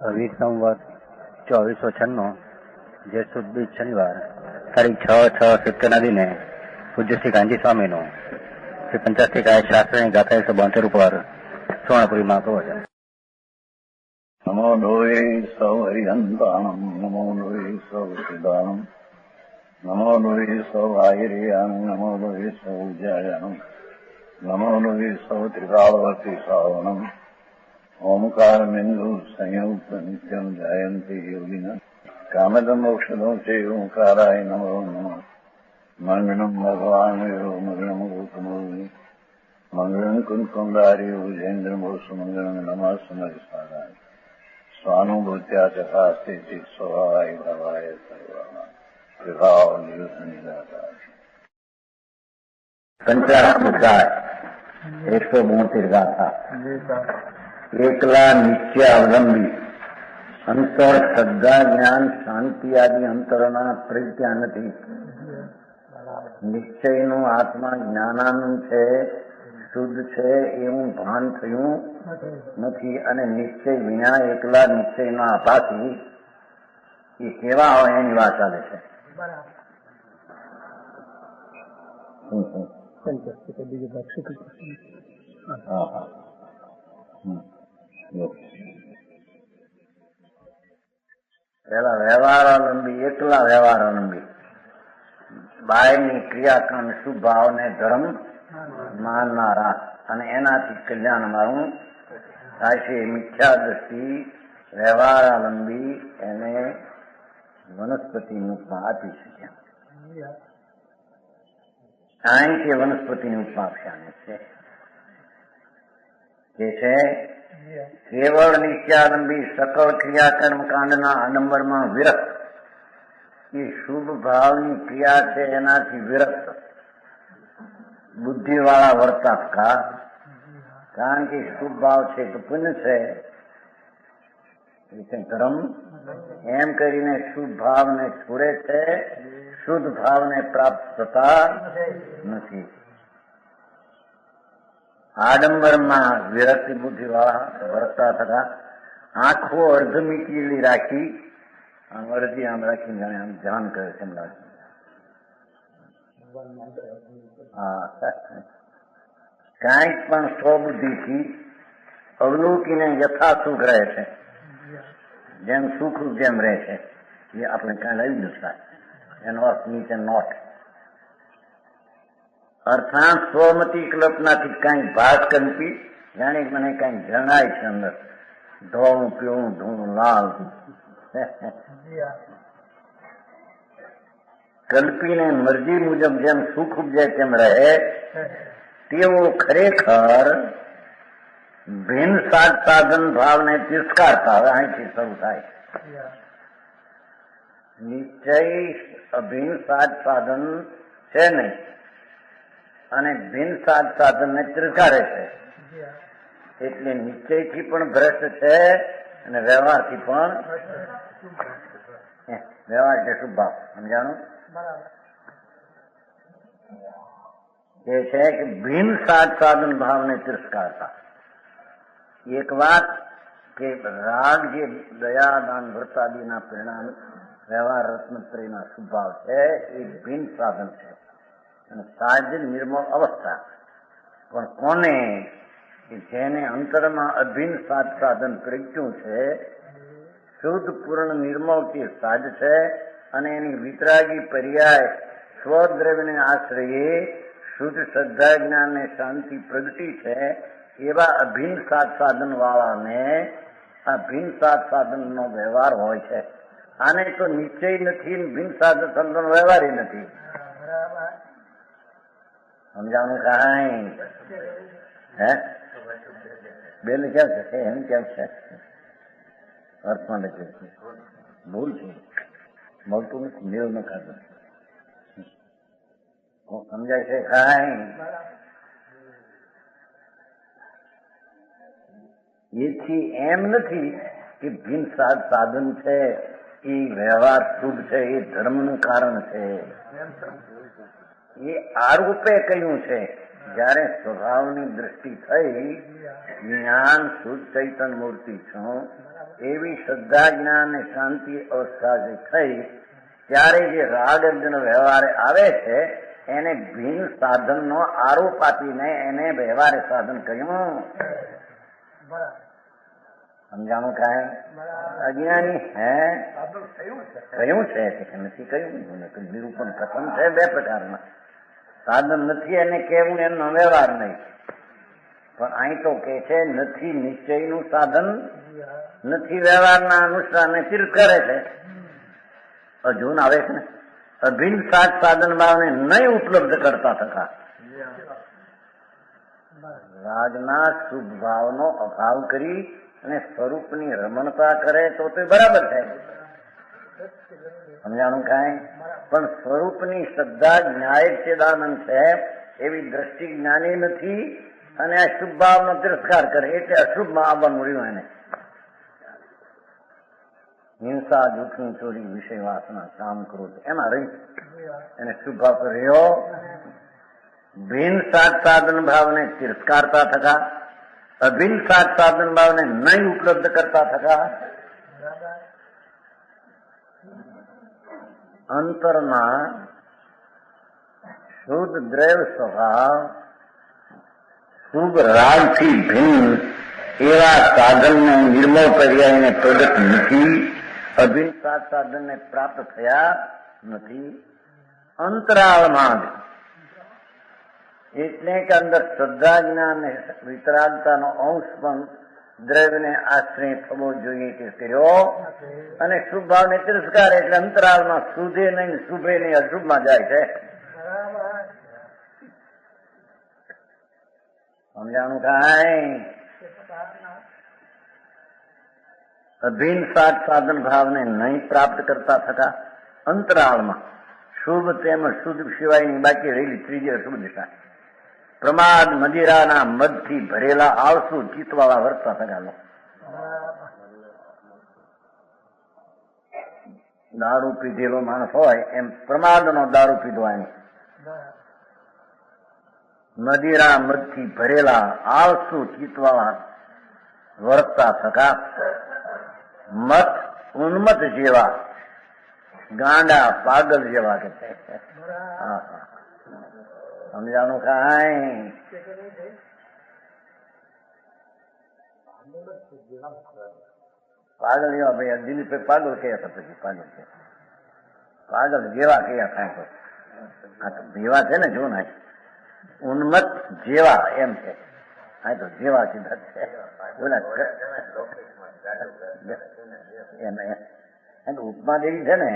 વીર સંવત 2496 જે સુદ બીજ શનિવાર તારીખ 6/6 દિને પૂજ્ય શ્રી ગાંધી સ્વામીનું શ્રી પંચાસ્તિકાય શાસ્ત્રની ગાથા 172 ઉપર સુવર્ણપુરીમાં પ્રવચન. નમો લોહે સૌ હરિહંતાણમ નમો લોહે સૌ સિદ્ધાણમ નમો લોહે સૌ આયર્યાણમ નમો લોહે સૌ જયાણમ નમો લોહે સૌ ત્રિકાળવતી શ્રાવણમ ઓમકાર બિંદુ સંયુક્ત નિત્યમ જયંતિ યોગિન કામદમ મોક્ષદો છે ઓંકારાય નમો નમઃ મંગળમ ભગવાન વિરો મંગળમ ગૌતમોની મંગળમ કુંકુંડાર્યો જૈન્દ્રમો સુમંગળમ નમઃ સમરિસારાય સ્વાનુભૂત્યા ચકાસ્તે ચિત સ્વભાવાય ભવાય સર્વાના વિભાવ નિયુત નિરાકાર પંચાસ્તિકાય 172 ગાથા. એકલા નિત્ય અવલંબી અંતર શ્રદ્ધા જ્ઞાન શાંતિ આદિ અંતરના પ્રજ્ઞા નથી. નિશ્ચયનું આત્મા જ્ઞાનાનું છે, શુદ્ધ છે એવું ભાન થયું નથી. અને નિશ્ચય વિના એકલા નિશ્ચયના આભાસી એ કેવા હોય એની વાત ચાલે છે. પેલા વ્યવહારાવલંબી, એકલા વ્યવહારાવલંબી, બાયની ક્રિયાકાંડ શુભ ભાવને ધર્મ માનનારા અને એનાથી કલ્યાણ મારું થાય છે. મિથ્યા દ્રષ્ટિ વ્યવહારાવલંબી એને વનસ્પતિનું ઉપમા આપી શક્યા. અહીં કે વનસ્પતિની ઉપમા આપ્યા છે જે છે કેવળ નિત્યાલંબી સકળ ક્રિયાકર્મ કાંડના આડંબરમાં વિરક્ત. એ શુભ ભાવની ક્રિયા છે એનાથી વિરક્ત બુદ્ધિવાળા વર્તાપકા. કારણ કે શુભ ભાવ છે તો પુણ્ય છે એ ધર્મ એમ કરીને શુભ ભાવને છોડે છે, શુદ્ધ ભાવને પ્રાપ્ત થતા નથી. આડંબરમાં વિરક્તિ બુદ્ધિ વાળા વર્તા થતા આંખો અર્ધ મીટીલી રાખી અરજી આમ રાખી જાણે આમ ધ્યાન કરે છે એમ લાગે. હા, કાંઈક પણ સ્વબુદ્ધિથી અવલોકીને યથાસુખ રહે છે, જેમ સુખ જેમ રહે છે એ આપણે કાંઈ લઈ નથી. એનો અર્થ નીચે નોટ અર્થાત સ્વમતી કલ્પનાથી કઈ ભાગ કલ્પી જાણે મને કઈ જણાય છે અંદર ધોળું પીળું ધૂળું લાલ કલ્પીને મરજી મુજબ જેમ સુખ ઉપજે તેમ રહે તેવો ખરેખર ભિન્ન સાધન ભાવને તિરસ્કારતા. હવે અહીંથી શરૂ થાય. નિશ્ચય અભિન્ન સાધન છે નહીં અને ભિન્ન સાધનને તિરસ્કારે છે. એટલે નિશ્ચયથી પણ ભ્રષ્ટ છે અને વ્યવહારથી પણ. વ્યવહાર એટલે શુભ ભાવ સમજાણું એ છે કે ભિન્ન સાધન ભાવને તિરસ્કારતા. એક વાત કે રાગ જે દયા દાન વ્રતાદિના પરિણામ વ્યવહાર રત્નત્રયના શુભ ભાવ છે એ ભિન્ન સાધન છે અને સહજ નિર્મળ અવસ્થા. પણ કોને જેને અંતરમાં અભિન્ન સાધન પ્રજ્ઞું છે, શુદ્ધ પૂર્ણ નિર્મળ કે સહજ છે અને એની વિતરાગી પર્યાય સ્વદ્રવ્યને આશ્રયે શુદ્ધ શ્રદ્ધા જ્ઞાન ને શાંતિ પ્રગટી છે, એવા અભિન્ન સાધન વાળાને આ ભિન્ન સાધન નો વ્યવહાર હોય છે. આને તો નિશ્ચય નથી, ભિન્ન સાધન નો વ્યવહાર નથી. સમજાવવાનું કાંઈ હે બેન કેમ છે એમ કેમ છે અર્થમાં લખ્યું છે. ભૂલ છે, મળતું નથી, મેળ ન ખાતું. સમજાય છે કાંઈ? એથી એમ નથી કે ભિન્ન સાધન છે એ વ્યવહાર શુભ છે એ ધર્મનું કારણ છે. એ આરોપે કહ્યું છે. જયારે સ્વભાવની દ્રષ્ટિ થઈ જ્ઞાન શુદ્ધ ચૈતન મૂર્તિ છું એવી શ્રદ્ધા જ્ઞાન અને શાંતિ અવસ્થા જે થઈ ત્યારે જે રાગ અર્જુન વ્યવહારે આવે છે એને ભિન્ન સાધનનો આરોપ આપીને એને વ્યવહારે સાધન કહ્યું. સમજાણું કાંઈ? અજ્ઞાની હે કહ્યું છે કે નથી કહ્યું? નિરૂપણ કથન છે બે પ્રકારના. સાધન નથી એને કહેવું એનો વ્યવહાર નહીં, પણ અહીં તો કે છે નથી નિશ્ચયનું સાધન, નથી વ્યવહારના અનુષ્ઠાનને તીર્થ કરે છે. અર્જુન આવે છે ને અભિન્ન સાધન ભાવને નહીં ઉપલબ્ધ કરતા થતા રાગના શુભ ભાવનો અભાવ કરી અને સ્વરૂપની રમણતા કરે તો તે બરાબર છે. સમજાણું કાંઈ? પણ સ્વરૂપની શ્રદ્ધા ન્યાય ચેદાનંદ છે એવી દ્રષ્ટિ જ્ઞાની નથી અને આ શુભ ભાવનો તિરસ્કાર કરે એટલે અશુભમાં આવવાનું રહ્યું. એને હિંસા, દુઃખની ચોરી, વિષય વાસના, કામ, ક્રોધ એમાં રહી એને શુભ ભાવ રહ્યો. ભિન્ન સાધન ભાવને તિરસ્કારતા થતા, અભિન્ન સાધન ભાવને નહીં ઉપલબ્ધ કરતા થતા અંતરમાં શુદ્ધ દ્રૈવ સ્વભાવ શુભ રાગથી ભિન્ન એવા સાધનને નિર્મળ પર્યાયને પ્રગટ નથી, અભિન્ન સાધનને પ્રાપ્ત થયા નથી. અંતરાળમાં જ એટલે કે અંદર શ્રદ્ધા જ્ઞાન વિતરાગતાનો અંશ પણ દ્રવ્યને આશ્રય થવો જોઈએ તે કર્યો અને શુભ ભાવને તિરસ્કાર એટલે અંતરાળમાં શુદ્ધે નહીં, શુભે નહીં, અશુભમાં જાય છે. સમજાણું કાંઈ? અભિન્ન સાધન ભાવને નહીં પ્રાપ્ત કરતા થતા અંતરાળમાં શુભ તેમજ શુદ્ધ સિવાયની બાકી રહેલી ત્રીજી અશુભ દિશા પ્રમાદ મદિરાના મદથી ભરેલા આળસુ ચિત્તવાળા વર્તતા થતા. દારૂ પીધેલો માણસ હોય એમ પ્રમાદનો દારૂ પીધો એમ મદિરા મદથી ભરેલા આળસુ ચિત્તવાળા વર્તતા થતા. મત ઉન્મત જેવા, ગાંડા પાગલ જેવા કે છે. સમજાનું કાંઈ? પાગલ જેવા ભાઈ દિલીપ પાગલ કયા હતા પછી પાગલ છે પાગલ જેવા કયા થાય તો જેવા છે ને જો ના ઉન્મત જેવા એમ છે. હા તો જેવા સીધા છે ઉપમા દેવી છે ને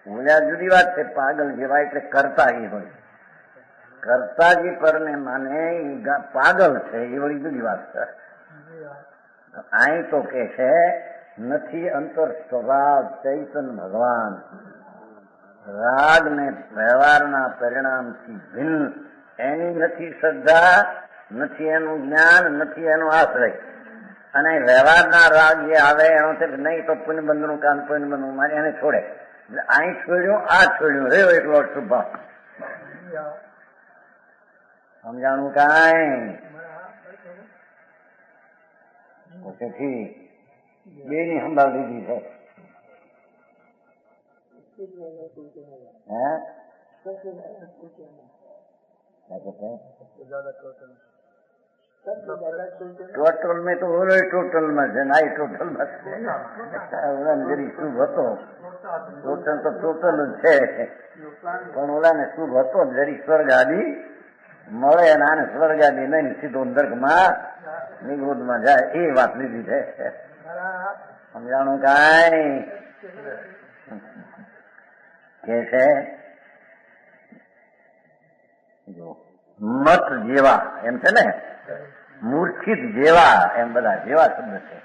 ઓલા જુદી વાત છે. પાગલ જેવા એટલે કરતા એ હોય, કર્તાજી પર ને માને પાગલ છે એ વળી જુદી વાત છે. અહીં તો કે છે નથી અંતર સ્વભાવ ચૈતન ભગવાન રાગ ને વ્યવહારના પરિણામથી ભિન્ન એની નથી શ્રદ્ધા, નથી એનું જ્ઞાન, નથી એનો આશ્રય. અને વ્યવહારના રાગ જે આવે એનો છે કે નહીં તો પુણ્યબંધનું કામ પુણ્યબંધનું મારે એને છોડે. એટલે અહીં છોડ્યું, આ છોડ્યું, રહ્યો એકલો શુભાવ. સમજાણું કાંઈ? તેથી બે ની સંભાળ લીધી છે. ટોટલ મેં તો ઓલો ટોટલ માં છે ને આ ટોટલ માં જરી શુભ હતો. ટોટલ તો ટોટલ જ છે પણ ઓલાને શુભ હતો જરી સ્વર્ગ આદિ મળે અને આને સ્વર્ગ આદિ નહીં, સીધો નર્કમાં નિવૃત્તમાં જાય એ વાત લીધી છે. સમજાણું કાંઈ? કે છે મત જેવા એમ છે ને, મૂર્છિત જેવા એમ બધા જેવા શબ્દ છે.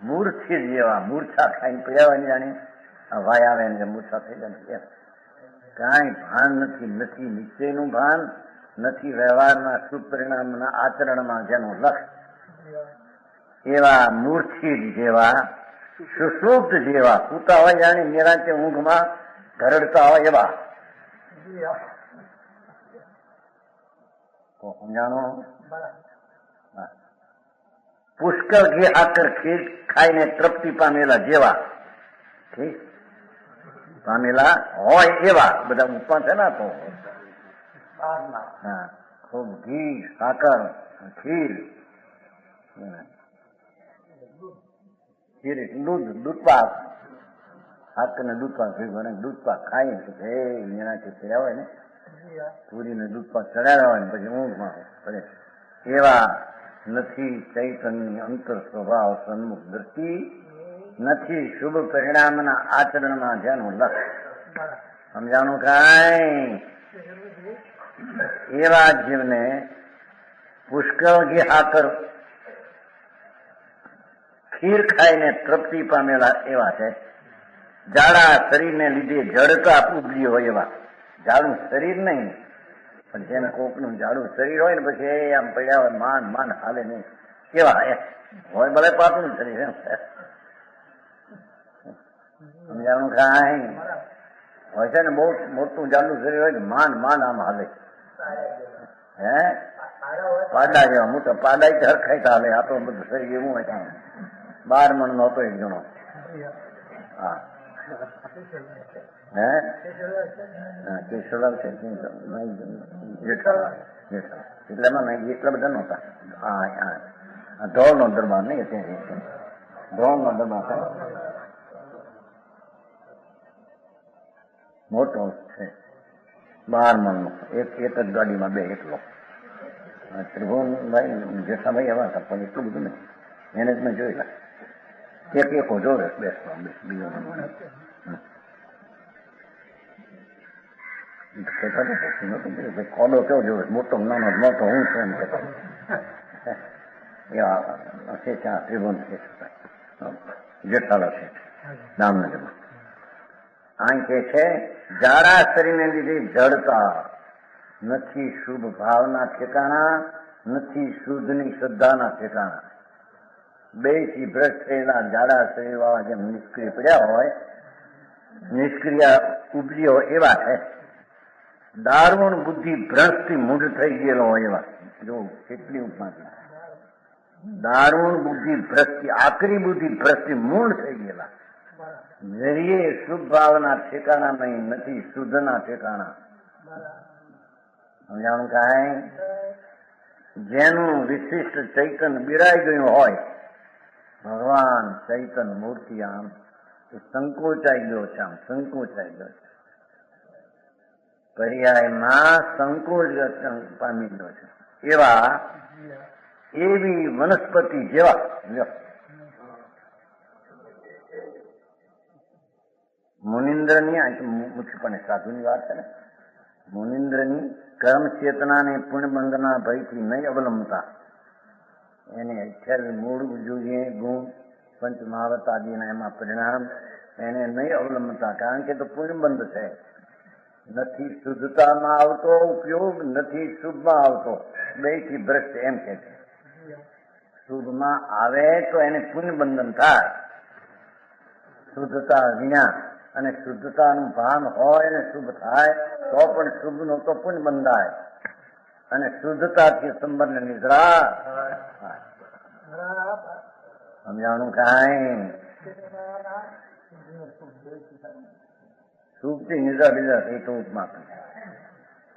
મૂર્છિત જેવા, મૂર્છા ખાઈને પીડાવાની જાણી વાય આવે ને મૂર્છા થઈ જાય. કાંઈ ભાન નથી, નથી નિશ્ચયનું ભાન, નથી વ્યવહારના શુભ પરિણામના આચરણમાં જેનું લક્ષ્ય, એવા મૂર્છિત જેવા, સુષુપ્ત જેવા, સૂતા હોય જાણી નિરાંતે ઊંઘમાં ઘરડતા હોય એવા. તો સમજાણો? પુષ્કળ ઘી આકર ખીર ખાઈને તૃપ્તિ પામેલા જેવા પામેલા હોય એવા બધા ઉપમા છે ને તો હા ખૂબ ઘી સાકર ખીર ખીર દૂધપાક સાકર ને દૂધપાક દૂધપાક ખાઈ એનાથી થયા હોય ને પૂરીને દૂધપાક ચડાવ્યા હોય ને પછી ઊંઘમાં પડે એવા નથી ચૈતન્ય અંતર સ્વભાવ સન્મુખ દ્રષ્ટિ નથી શુભ પરિણામના આચરણમાં જેનું લક્ષ્ય સમજાણું કાંઈ એવા જીવને પુષ્કળ ઘી આકર ખીર ખાઈને તૃપ્તિ પામેલા એવા છે. જાડા શરીરને લીધે જડતા ઉપજી હોય એવા જાડું શરીર નહીં પણ જેમ કોકનું જાડું શરીર હોય ને પછી આમ પડ્યા હોય માન હાલે નહીં કેવા હોય ભલે પાતળું શરીર એમ સમજાણું કાંઈ હોય છે ને બહુ મોટું જાડું શરીર હોય ને માન આમ હાલે હે પાડા જેવા મોટા પાડા હરખાઈ હાલે આ તો બધું શરીર એવું હોય કાંઈ 12 મણ નો હતો એક જણો હા હે કેશવલાલ છે એટલે એટલા બધા નહોતા હા ધોળ નો દરબાર નહીં અત્યારે ધોળ નો દરબાર છે મોટો છે 12 મણ નો એક જ ગાડીમાં બે એટલો ત્રિભુવનભાઈ જેઠાભાઈ એવા હતા પણ એટલું બધું નહીં મેનેજમેન્ટ જોયેલા એક જોવે બેસવા બીજો કોડો કેવો જોવે મોટો નાનો મોટો હું છું એમ કહેતો એવા છે ત્યાં ત્રિભુવન છે જેઠાલા છે જામનગરમાં અહીં કે છે જાડા શરીરને લીધે જડતા નથી શુભ ભાવના ઠેકાણા નથી શુદ્ધની શ્રદ્ધાના ઠેકાણા બે થી ભ્રષ્ટ થયેલા જાડા શરીર વાળા જેમ નિષ્ક્રિય પડ્યા હોય નિષ્ક્રિય ઉપજી હોય એવા છે. દારૂણ બુદ્ધિ ભ્રષ્ટથી મૂઢ થઈ ગયેલો હોય એવા જો કેટલી ઉપમા દારૂણ બુદ્ધિ ભ્રષ્ટથી આકરી બુદ્ધિ ભ્રષ્ટથી મૂળ થઈ ગયેલા જરીએ શુભ ભાવના ઠેકાણા નહીં નથી શુદ્ધના ઠેકાણા સમજાણું કાંઈ જેનું વિશિષ્ટ ચૈતન બિરાઈ ગયું હોય ભગવાન ચૈતન મૂર્તિ આમ સંકોચાઈ ગયો છે આમ સંકોચાઈ ગયો છે પર્યાયમાં સંકોચ પામી ગયો છે એવા એવી વનસ્પતિ જેવા મુનિન્દ્રની મુખ્યપણે સાધુની વાત છે ને મુનિન્દ્રની કર્મ ચેતનાને પુણ્યબંધના ભયથી નહીં અવલંબતા એને 28 મૂળ જોઈએ ગુણ પંચ મહાવત આદિના એમાં પરિણામ એને નહીં અવલંબતા કારણ કે તો પુણ્યબંધ છે નથી શુદ્ધતામાં આવતો ઉપયોગ નથી શુભમાં આવતો બે થી ભ્રષ્ટ એમ કે છે શુભમાં આવે તો એને પુણ્યબંધન થાય શુદ્ધતા વિના અને શુદ્ધતાનું ભાન હોય અને શુભ થાય તો પણ શુભનો તો પુણ્ય બંધાય અને શુદ્ધતાથી સંબંધ નિદ્રા સમજાણું કાંઈ શુભથી નિદ્રા બીજા એ તો ઉપમા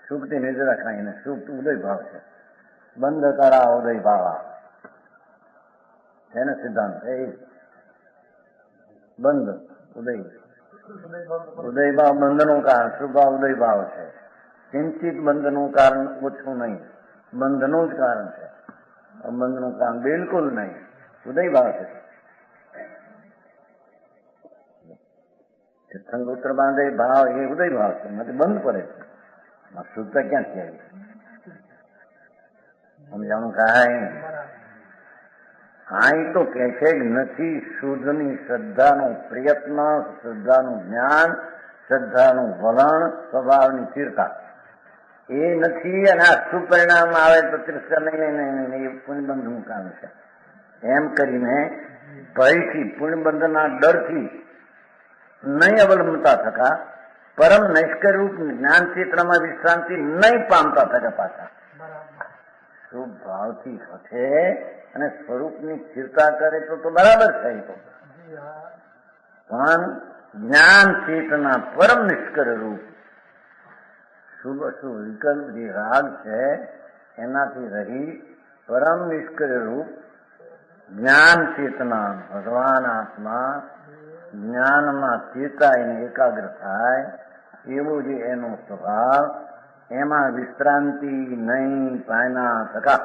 શુભથી નિદ્રા ખાઈને શુભ ઉદય ભાવ છે બંધ કરા ઉદય ભાવા એને સિદ્ધાંત એ બંધ ઉદય ભાવ બંધનું કારણ શુભ ભાવ ઉદય ભાવ છે કિંચિત બંધનું કારણ ઓછું નહીં બંધનું જ કારણ છે બંધનું કારણ બિલકુલ નહીં ઉદય ભાવ છે તીર્થંકર બાંધે ભાવ એ ઉદય ભાવ છે એમાંથી બંધ પડે છે શુદ્ધતા ક્યાંથી આવી સમજાણું કાંઈ અહીં તો કે છે નથી શુદ્ધની શ્રદ્ધાનો પ્રયત્ન શ્રદ્ધાનું જ્ઞાન શ્રદ્ધાનું વલણ સ્વભાવની સ્થિરતા એ નથી અને આ સુપરિણામ આવે તો તિરસ્કાર નહીં એ પુણ્યબંધનું કામ છે એમ કરીને ભયથી પુણ્યબંધના ડરથી નહીં અવલંબતા થતા પરમ નૈષ્કર્ય રૂપ જ્ઞાન ક્ષેત્રમાં વિશ્રાંતિ નહીં પામતા થતા પાછા શુભ ભાવથી છે અને સ્વરૂપની સ્થિરતા કરે તો બરાબર છે. તો પણ જ્ઞાન ચેતના પરમ નિષ્કર રૂપ શુભ અશુભ વિકલ્પ જે રાગ છે એનાથી રહી પરમ નિષ્કર રૂપ જ્ઞાન ચેતના ભગવાન આત્મા જ્ઞાનમાં ચેતાઈને એકાગ્ર થાય એવો જે એનો સ્વભાવ, એમાં વિશ્રાંતિ નહીં પાયના થકા.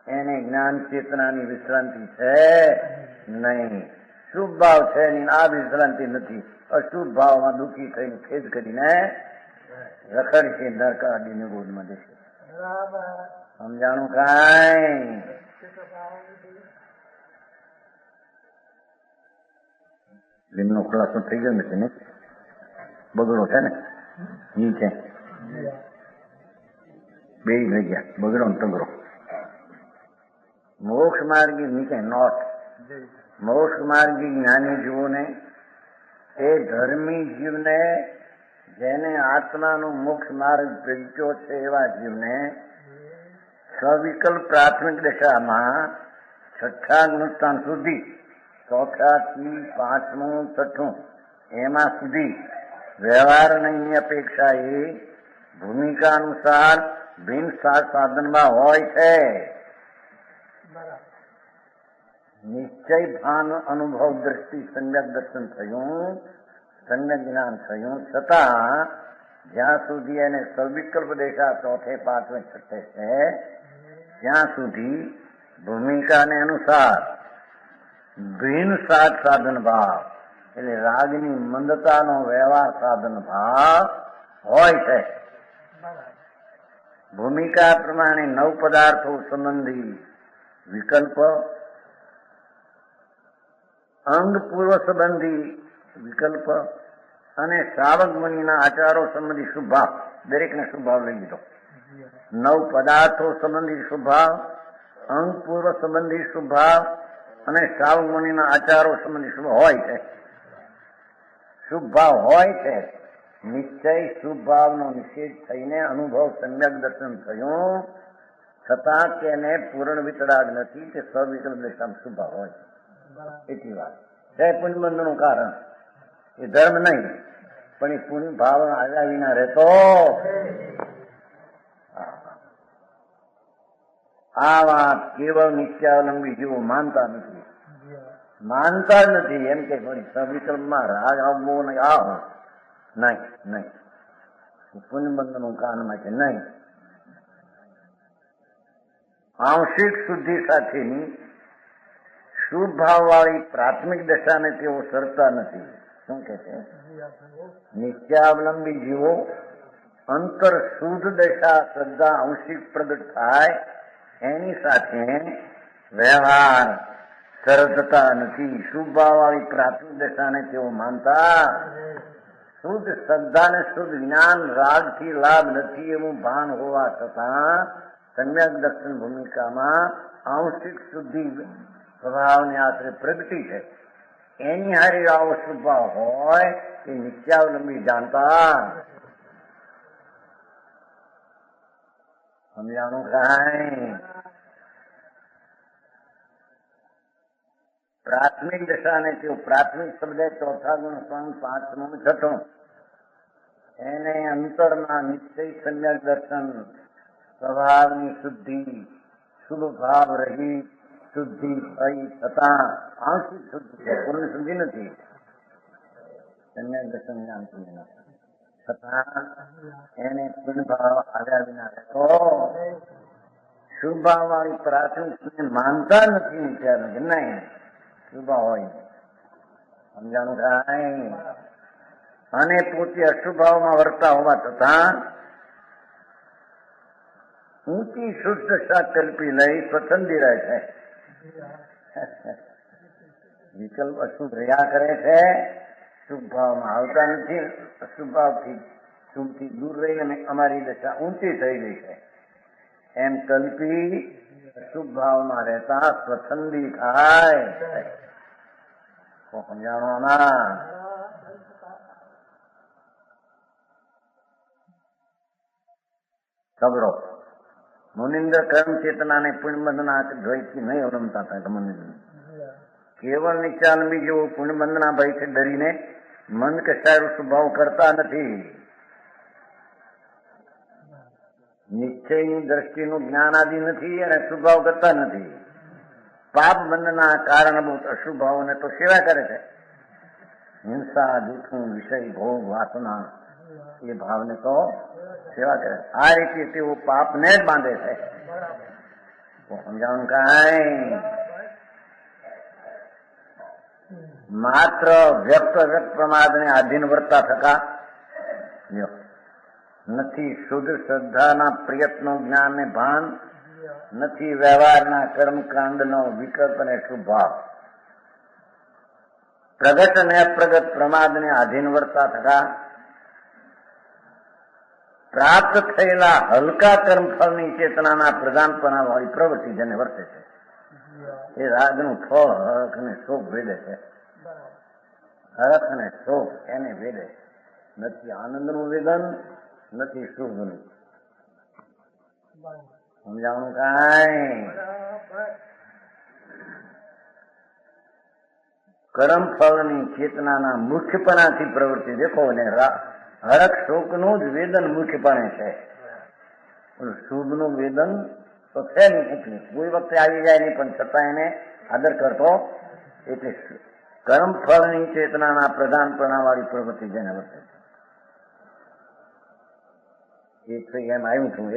એને જ્ઞાન ચેતનાની વિશ્રાંતિ છે નહીં. શુભ ભાવ છે નહીં, આ વિશ્રાંતિ નથી. અશુભ ભાવમાં દુઃખી થઈને ખેદ કરીને રખડશે નરકાદીની ગોદમાં જશે. સમજાણું કાંઈ? લીમનો ખુલાસો થઈ ગયો નથી ને? બગડો છે ને નીચે બે જગ્યા બગડો ને તગડો. મોક્ષ માર્ગી નીચે નોટ મોક્ષ માર્ગી જ્ઞાની જીવોને, એ ધર્મી જીવને, જેને આત્માનો મોક્ષ માર્ગ પ્રગટ્યો છે એવા જીવને સવિકલ્પ પ્રાથમિક દશામાં છઠ્ઠા ગુણસ્થાન સુધી, ચોથાથી પાંચમું છઠ્ઠું એમાં સુધી વ્યવહારની અપેક્ષા એ ભૂમિકા અનુસાર ભિન્ન સાધનમાં હોય છે. નિશ્ચય ભાન અનુભવ દ્રષ્ટિ સમ્યક દર્શન થયું, સમ્યક જ્ઞાન થયું, છતાં જ્યાં સુધી એને સવિકલ્પ દેખા ચોથે પાંચમે છઠ્ઠે છે ત્યાં સુધી ભૂમિકાને અનુસાર ભિન્ન સાધન ભાવ એટલે રાગની મંદતાનો વ્યવહાર સાધન ભાવ હોય છે. ભૂમિકા પ્રમાણે નવ પદાર્થો સંબંધી વિકલ્પ, અંગ પૂર્વ સંબંધી વિકલ્પ અને શ્રાવક મુનિના આચારો સંબંધી શુભાવ, દરેકને શુભાવ લઈ લીધો. નવ પદાર્થો સંબંધી શુભાવ, અંગ પૂર્વ સંબંધી શુભાવ અને શ્રાવક મુનિના આચારો સંબંધી શુભ હોય છે. શુભ ભાવ હોય છે. નિશ્ચય શુભ ભાવનો નિષેધ થઈને અનુભવ સમ્યક દર્શન થયું, છતાં તેને પૂર્ણ વિતરાગ નથી, તે સવિકલ્પ દશામાં શુભ ભાવ હોય છે. એટલી વાત છે. પુણ્યબંધનું કારણ એ ધર્મ નહીં, પણ એ પુણ્ય ભાવ આવ્યા વિના રહેતો. આ વાત કેવળ નિત્યાવલંબી જેવો માનતા નથી. માનતા જ નથી. એમ કે સવિકલ્પમાં રાગ આવવો નહીં, આવો નહીં નહીં, પુણ્યબંધનું કાનમાં છે નહીં. આંશિક શુદ્ધિ સાથેની શુભ ભાવ વાળી પ્રાથમિક દશાને તેઓ સરતા નથી. શું કે છે? નિત્યાવલંબી જીવો અંતર શુદ્ધ દશા શ્રદ્ધા આંશિક પ્રગટ થાય એની સાથે વ્યવહાર સરળતા નથી. શુભ ભાવ વાળી પ્રાથમિક દશાને તેઓ માનતા શુદ્ધ શ્રદ્ધા ને શુદ્ધ જ્ઞાન રાગથી લાભ નથી એવું ભાન હોવા છતાં સમ્યક દર્શન ભૂમિકામાં આંશિક શુદ્ધિ સ્વભાવને આશરે પ્રગટી છે. એની હારી આવો સ્વભાવ હોય એ નિત્યાવલંબી જાણતા. સમજાણું કાંઈ? પ્રાથમિક દશાને તેઓ પ્રાથમિક શબ્દ ચોથા ગુણ સ્થાન પાંચમું છઠ્ઠું એને અંતરના નિશ્ચય સમ્યક દર્શન સ્વભાવની શુદ્ધિ શુભ ભાવ રહી શુદ્ધિ થઈ છતાં આંશિક શુદ્ધિ છે, પૂર્ણ શુદ્ધિ નથી. સમ્યક દર્શન જ્ઞાન છતાં એને પૂર્ણ ભાવ આવ્યા વિના રહેતો. શુભ ભાવ વાળી પ્રાથમિક માનતા નથી. ત્યારે નહીં શુભ હોય. સમજાણું કાંઈ? અને પોતે અશુભ ભાવમાં વર્તા હોવા છતાં ઊંચી શુદ્ધ દશા કલ્પી લઈ સ્વચ્છંદી રહે છે. વિકલ્પ અશુભ રહ્યા કરે છે, શુભ ભાવમાં આવતા નથી. અશુભ ભાવથી શુભથી દૂર રહી અને અમારી દશા ઊંચી થઈ ગઈ છે એમ કલ્પી શુભ ભાવમાં રહેતા સ્વચ્છંદી થાય. સમજાણો ના? તગડો મુનિન્દ્ર કર્મ ચેતના ને પુણ્યબંધના ભયથી નહીં અવલંબતા હતા. મુનિન્દ્ર કેવળ નિત્યાનંદી જેવું પુણ્યબંધના ભયથી ડરીને મન કે સારું સ્વભાવ કરતા નથી. નિશ્ચયની દ્રષ્ટિનું જ્ઞાન આદિ નથી અને સ્વભાવ કરતા નથી. પાપ બંધના કારણભૂત અશુભાવોને તો સેવા કરે છે. હિંસા, જૂઠું, વિષય, ભોગ, વાસના એ ભાવને તો સેવા કરે. આ રીતે તેઓ પાપને જ બાંધે છે. સમજાવવાનું કાંઈ માત્ર વ્યક્ત પ્રમાદને આધીન વર્તા થતા નથી. શુદ્ધ શ્રદ્ધાના પ્રયત્નો જ્ઞાનને ભાન નથી. વ્યવહારના કર્મકાંડનો વિકલ્પ અને શુભાવ પ્રગટ અને અપ્રગટ પ્રમાદને આધીન વર્તા થતા પ્રાપ્ત થયેલા હલકા કર્મફળની ચેતનાના પ્રધાનપણા વાળી પ્રવૃત્તિ જેને વર્તે છે એ રાગનું ફળ હરખ અને શોક ભેદે છે. હરખ અને શોક એને ભેદે નથી. આનંદનું વેદન નથી શુભનું. સમજાવવાનું કાંઈ કર્મફળની ચેતનાના મુખ્યપણાથી પ્રવૃત્તિ દેખો ને હરખ શોકનું જ વેદન મુખ્યપણે છે. શુભનું વેદન તો છે નહીં. એટલે કોઈ વખતે આવી જાય નહીં પણ છતાં એને આદર કરતો. એટલે કર્મફળની ચેતનાના પ્રધાનપણા વાળી પ્રવૃત્તિ જેને વર્તે છે એમ આવ્યું છું. એ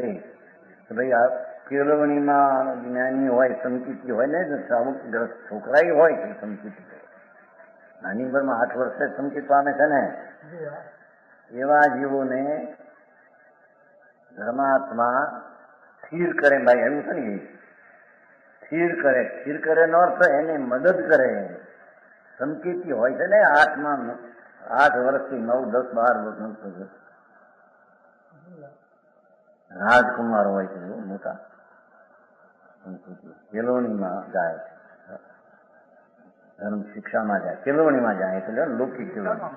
ભાઈ આ કેળવણીમાં જ્ઞાની હોય, સમકીતી હોય ને અમુક છોકરા હોય છે સમકીતી. નાની ઉંમરમાં 8 વર્ષે સમકીત પામે છે ને એવા જીવોને ધર્માત્મા સ્થિર કરે. ભાઈ એમ છે ને સ્થિર કરે. સ્થિર કરે નો અર્થ એને મદદ કરે. સમકીતી હોય છે ને 8 વર્ષથી 9, 10, 12 વર્ષ રાજકુમાર હોય છે મોટા. કેળવણીમાં જાય, ધર્મ શિક્ષામાં જાય, કેળવણીમાં જાય એટલે લૌકિક કેળવણી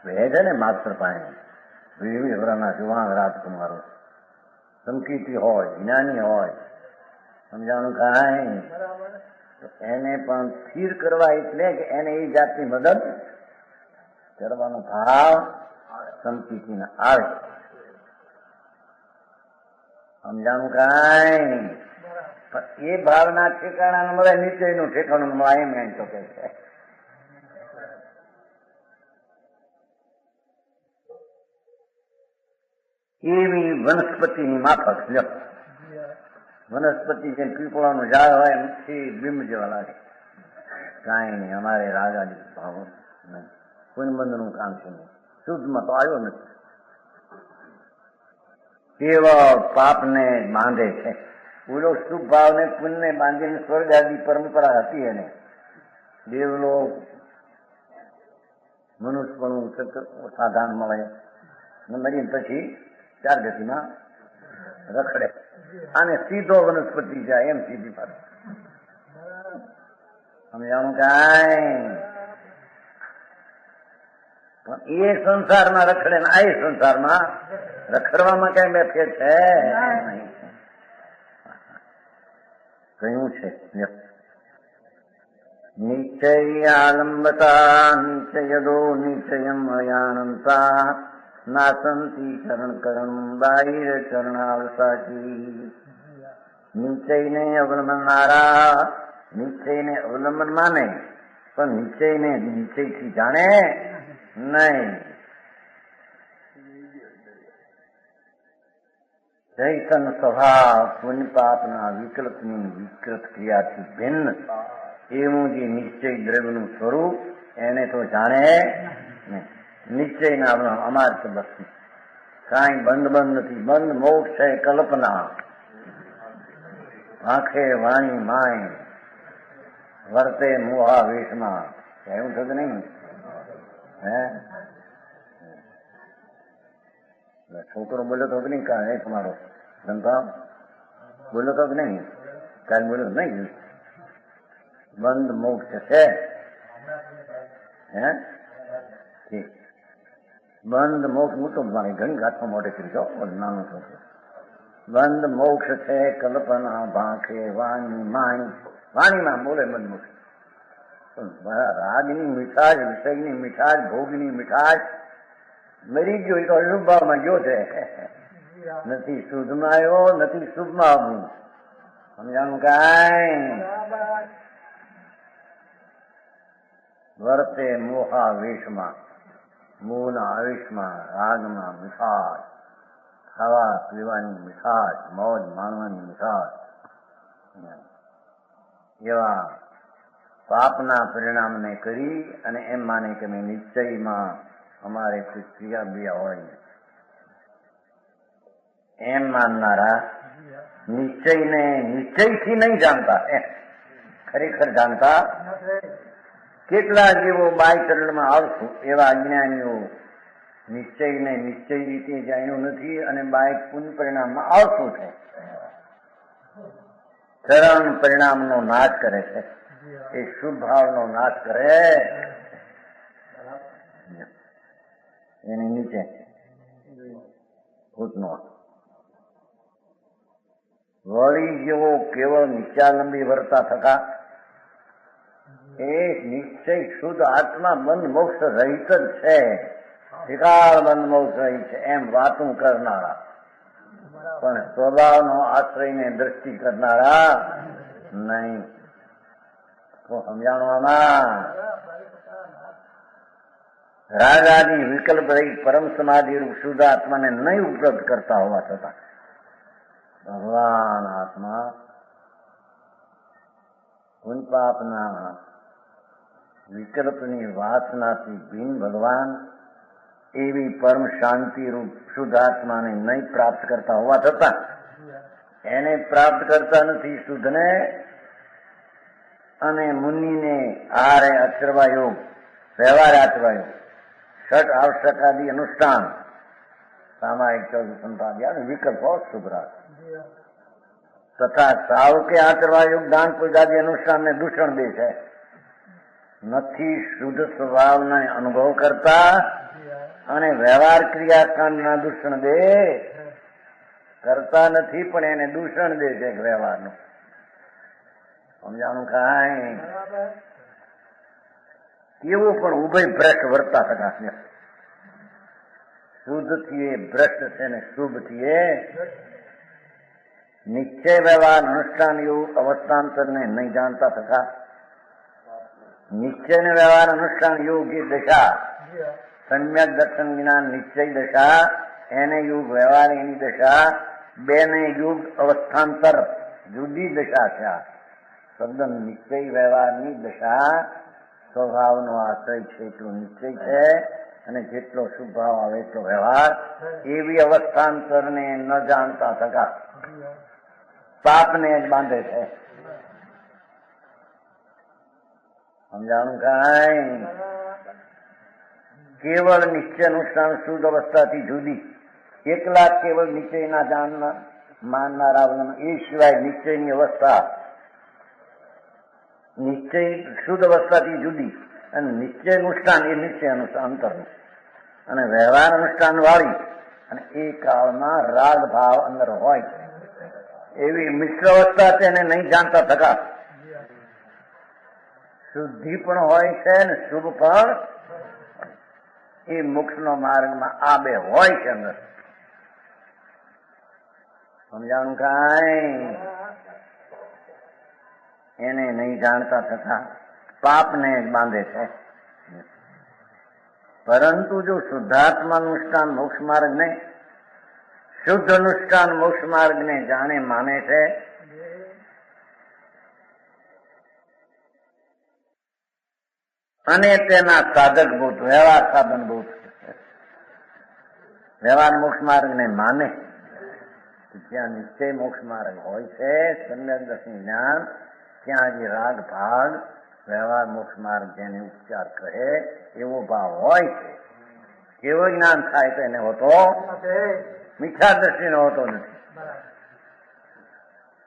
રહે છે ને માસ્ટર પાસે 20 વર્ષના જુવાન રાજકુમારો સમકીતી હોય, જ્ઞાની હોય. સમજાવવાનું કાંઈ એને પણ સ્થિર કરવા એટલે કે એને એ જાતની મદદ કરવાનો ભાવ સમકીતીને આવે. સમજાણું કાંઈ એ ભાવના ઠેકાણા મળે, નિશ્ચયનું ઠેકાણું મળે. એમ તો કે છે એવી વનસ્પતિની માફક લ્યો. વનસ્પતિ જેમ પીપળાનું ઝાડ હોય એમથી બિંબ જેવા લાગે. કાંઈ નહીં. અમારે રાગાદી ભાવ નહીં. પુણ્યબંધનું કામ છે નહીં. શુદ્ધમાં તો આવ્યો નથી. કેવળ પાપને બાંધે છે. પૂરો શુભ ભાવને પુણ્યને બાંધીને સ્વર્ગ આદિ પરંપરા હતી. એને દેવલોક મનુષ્યપણું સાધારણ મળે. મરીને પછી 4 ગતિમાં રખડે અને સીધો વનસ્પતિ જાય એમ સીધી પાડે. સમજાણું કાંઈ પણ એ સંસારમાં રખડે ને આ સંસારમાં રખડવામાં કઈ બે ફેર છે કહ્યું છે. નિશ્ચય આલંબતા નિશ્ચયદો નિશ્ચયમ અયાનંતા નાસંતી ચરણ કરણ બાહિર ચરણાવસાચી. નિશ્ચયને અવલંબનારા નિશ્ચયને અવલંબન માને પણ નિશ્ચયને નિશ્ચયથી જાણે નહીં. ચૈતન સ્વભાવ પુણ્ય પાપના વિકલ્પની વિકૃત ક્રિયાથી ભિન્ન એવું જે નિશ્ચય દ્રવ્યનું સ્વરૂપ એને તો જાણે નહીં. નિશ્ચયના અમારે તો બસ કાંઈ બંધ નથી. બંધ મોક્ષ છે કલ્પના. આંખે વાણી માય વર્તે મોહા વેશમાં. એવું થતું નહીં. છોકરો બોલ્યો તો નહીં કાંઈ તમારો ધંધા બોલ્યો તો નહીં કાલ બોલ્યો નહીં. બંધ મોક્ષ છે. ઠીક. બંધ મોક્ષ મોટો મારી ઘણી ગાંઠો મોટે કરી જાઓ. નાનો છોકરો બંધ મોક્ષ છે કલ્પના ભાંખે વાણીમાં બોલે બંધ મોક્ષ. રાગની મીઠાશ, વિષયની મીઠાશ, ભોગની મીઠાશ મરી ગયો એ તો અશુભ ભાવમાં ગયો છે. નથી શુદ્ધમાં આવ્યો, નથી શુભમાં આવ્યું. સમજાણું કાંઈ? વર્તે મોહાવેશમાં, મોહના આવેશમાં, રાગમાં મીઠાશ, ખાવા પીવાની મીઠાશ, મોજ માણવાની મીઠાશ, એવા પાપના પરિણામને કરી અને એમ માને કે મેં નિશ્ચયમાં અમારે કોઈ ક્રિયા બિયા હોય એમ માનનારા નિશ્ચયને નિશ્ચયથી નહીં જાણતા, ખરેખર જાણતા કેટલા જેવો બાય ચરણમાં આવશું એવા અજ્ઞાનીઓ નિશ્ચયને નિશ્ચય રીતે જાણ્યું નથી અને બાય પુણ્ય પરિણામમાં આવશું છે. ચરણ પરિણામનો નાશ કરે છે, એ શુભ ભાવનો નાશ કરે. એની નીચે ફૂટનોટ વળી જેવો કેવળ નિત્યાલંબી વર્તા થતા એ નિશ્ચય શુદ્ધ આત્મા બંધ મોક્ષ રહિત જ છે, શિકાર બંધ મોક્ષ રહિત છે એમ વાતું કરનારા, પણ સ્વભાવનો આશ્રયને દ્રષ્ટિ કરનારા નહીં. તો સમજાણવામાં રાગ આદિ વિકલ્પ રહી પરમ સમાધિ રૂપ શુદ્ધ આત્માને નહીં ઉપલબ્ધ કરતા હોવા છતાં ભગવાન આત્મા પુણ્યપાપના વિકલ્પની વાસનાથી ભીન ભગવાન એવી પરમ શાંતિ રૂપ શુદ્ધ આત્માને નહીં પ્રાપ્ત કરતા હોવા છતાં એને પ્રાપ્ત કરતા નથી શુદ્ધને, અને મુનિને આરે આચરવા યોગ, વ્યવહાર આચરવા યોગ, ષટ આવશ્યકાદી અનુષ્ઠાન, સામાયિક 14 સંપાદ્યા વિકલ્પો શુભ્રા તથા સાવકે આચરવા યોગ દાન પૂજાદી અનુષ્ઠાનને દૂષણ દે છે. નથી શુદ્ધ સ્વભાવને અનુભવ કરતા અને વ્યવહાર ક્રિયાકાંડના દૂષણ દે કરતા નથી, પણ એને દૂષણ દે છે વ્યવહારનું. સમજાણું કાંઈ? કેવું પણ ઉભય ભ્રષ્ટ વર્તા થતા છે. શુદ્ધ થી ભ્રષ્ટ છે ને શુભ થી નિશ્ચય વ્યવહાર અનુષ્ઠાન એવું અવસ્થાંતરને નહીં જાણતા થતા નિશ્ચય ને વ્યવહાર અનુષ્ઠાન યોગ એ દશા, સમ્યક દર્શન જ્ઞાન નિશ્ચય દશા, એને યુગ વ્યવહાર એની દશા, બેને યુગ અવસ્થાંતર જુદી દશા છે. આ શબ્દ નિશ્ચય વ્યવહારની દશા સ્વભાવનો આશ્રય છે એટલું નિશ્ચય છે, અને જેટલો શુભ ભાવ આવે એટલો વ્યવહાર, એવી અવસ્થાંતરને ન જાણતા થતા પાપને જ બાંધે છે. સમજાણું કાંઈ? કેવળ નિશ્ચય અનુષ્ઠાન શુદ્ધ અવસ્થાથી જુદી, એકલા કેવળ નિશ્ચયના જાણના માનનારા એ સિવાય નિશ્ચયની અવસ્થા નિશ્ચય શુદ્ધ અવસ્થાથી જુદી, અને નિશ્ચય અનુષ્ઠાન એ નિશ્ચય અનુષ્ઠાન અંતરનું, અને વ્યવહાર અનુષ્ઠાન વાળી, અને એ કાળમાં રાગ ભાવ અંદર હોય એવી મિશ્ર અવસ્થા તેને નહીં જાણતા થતા શુદ્ધિ પણ હોય છે ને શુભ પણ, એ મોક્ષનો માર્ગમાં આ બે હોય છે અંદર. સમજાણું કાંઈ? એને નહીં જાણતા થતા પાપને બાંધે છે. પરંતુ જો શુદ્ધાત્મા અનુષ્ઠાન મોક્ષ માર્ગને, શુદ્ધ અનુષ્ઠાન મોક્ષ માર્ગને જાણે માને છે, અને તેના સાધકભૂત વ્યવહાર સાધનભૂત વ્યવહાર મોક્ષ માર્ગને માને, જ્યાં નિશ્ચય મોક્ષ માર્ગ હોય છે, સમ્યક દર્શન જ્ઞાન, ત્યાં જે રાગ ભાગ વ્યવહાર મોક્ષ માર્ગ જેને ઉપચાર કહે એવો ભાવ હોય છે. કેવો જ્ઞાન થાય તો એને હોતો મીઠા દ્રષ્ટિનો હોતો નથી.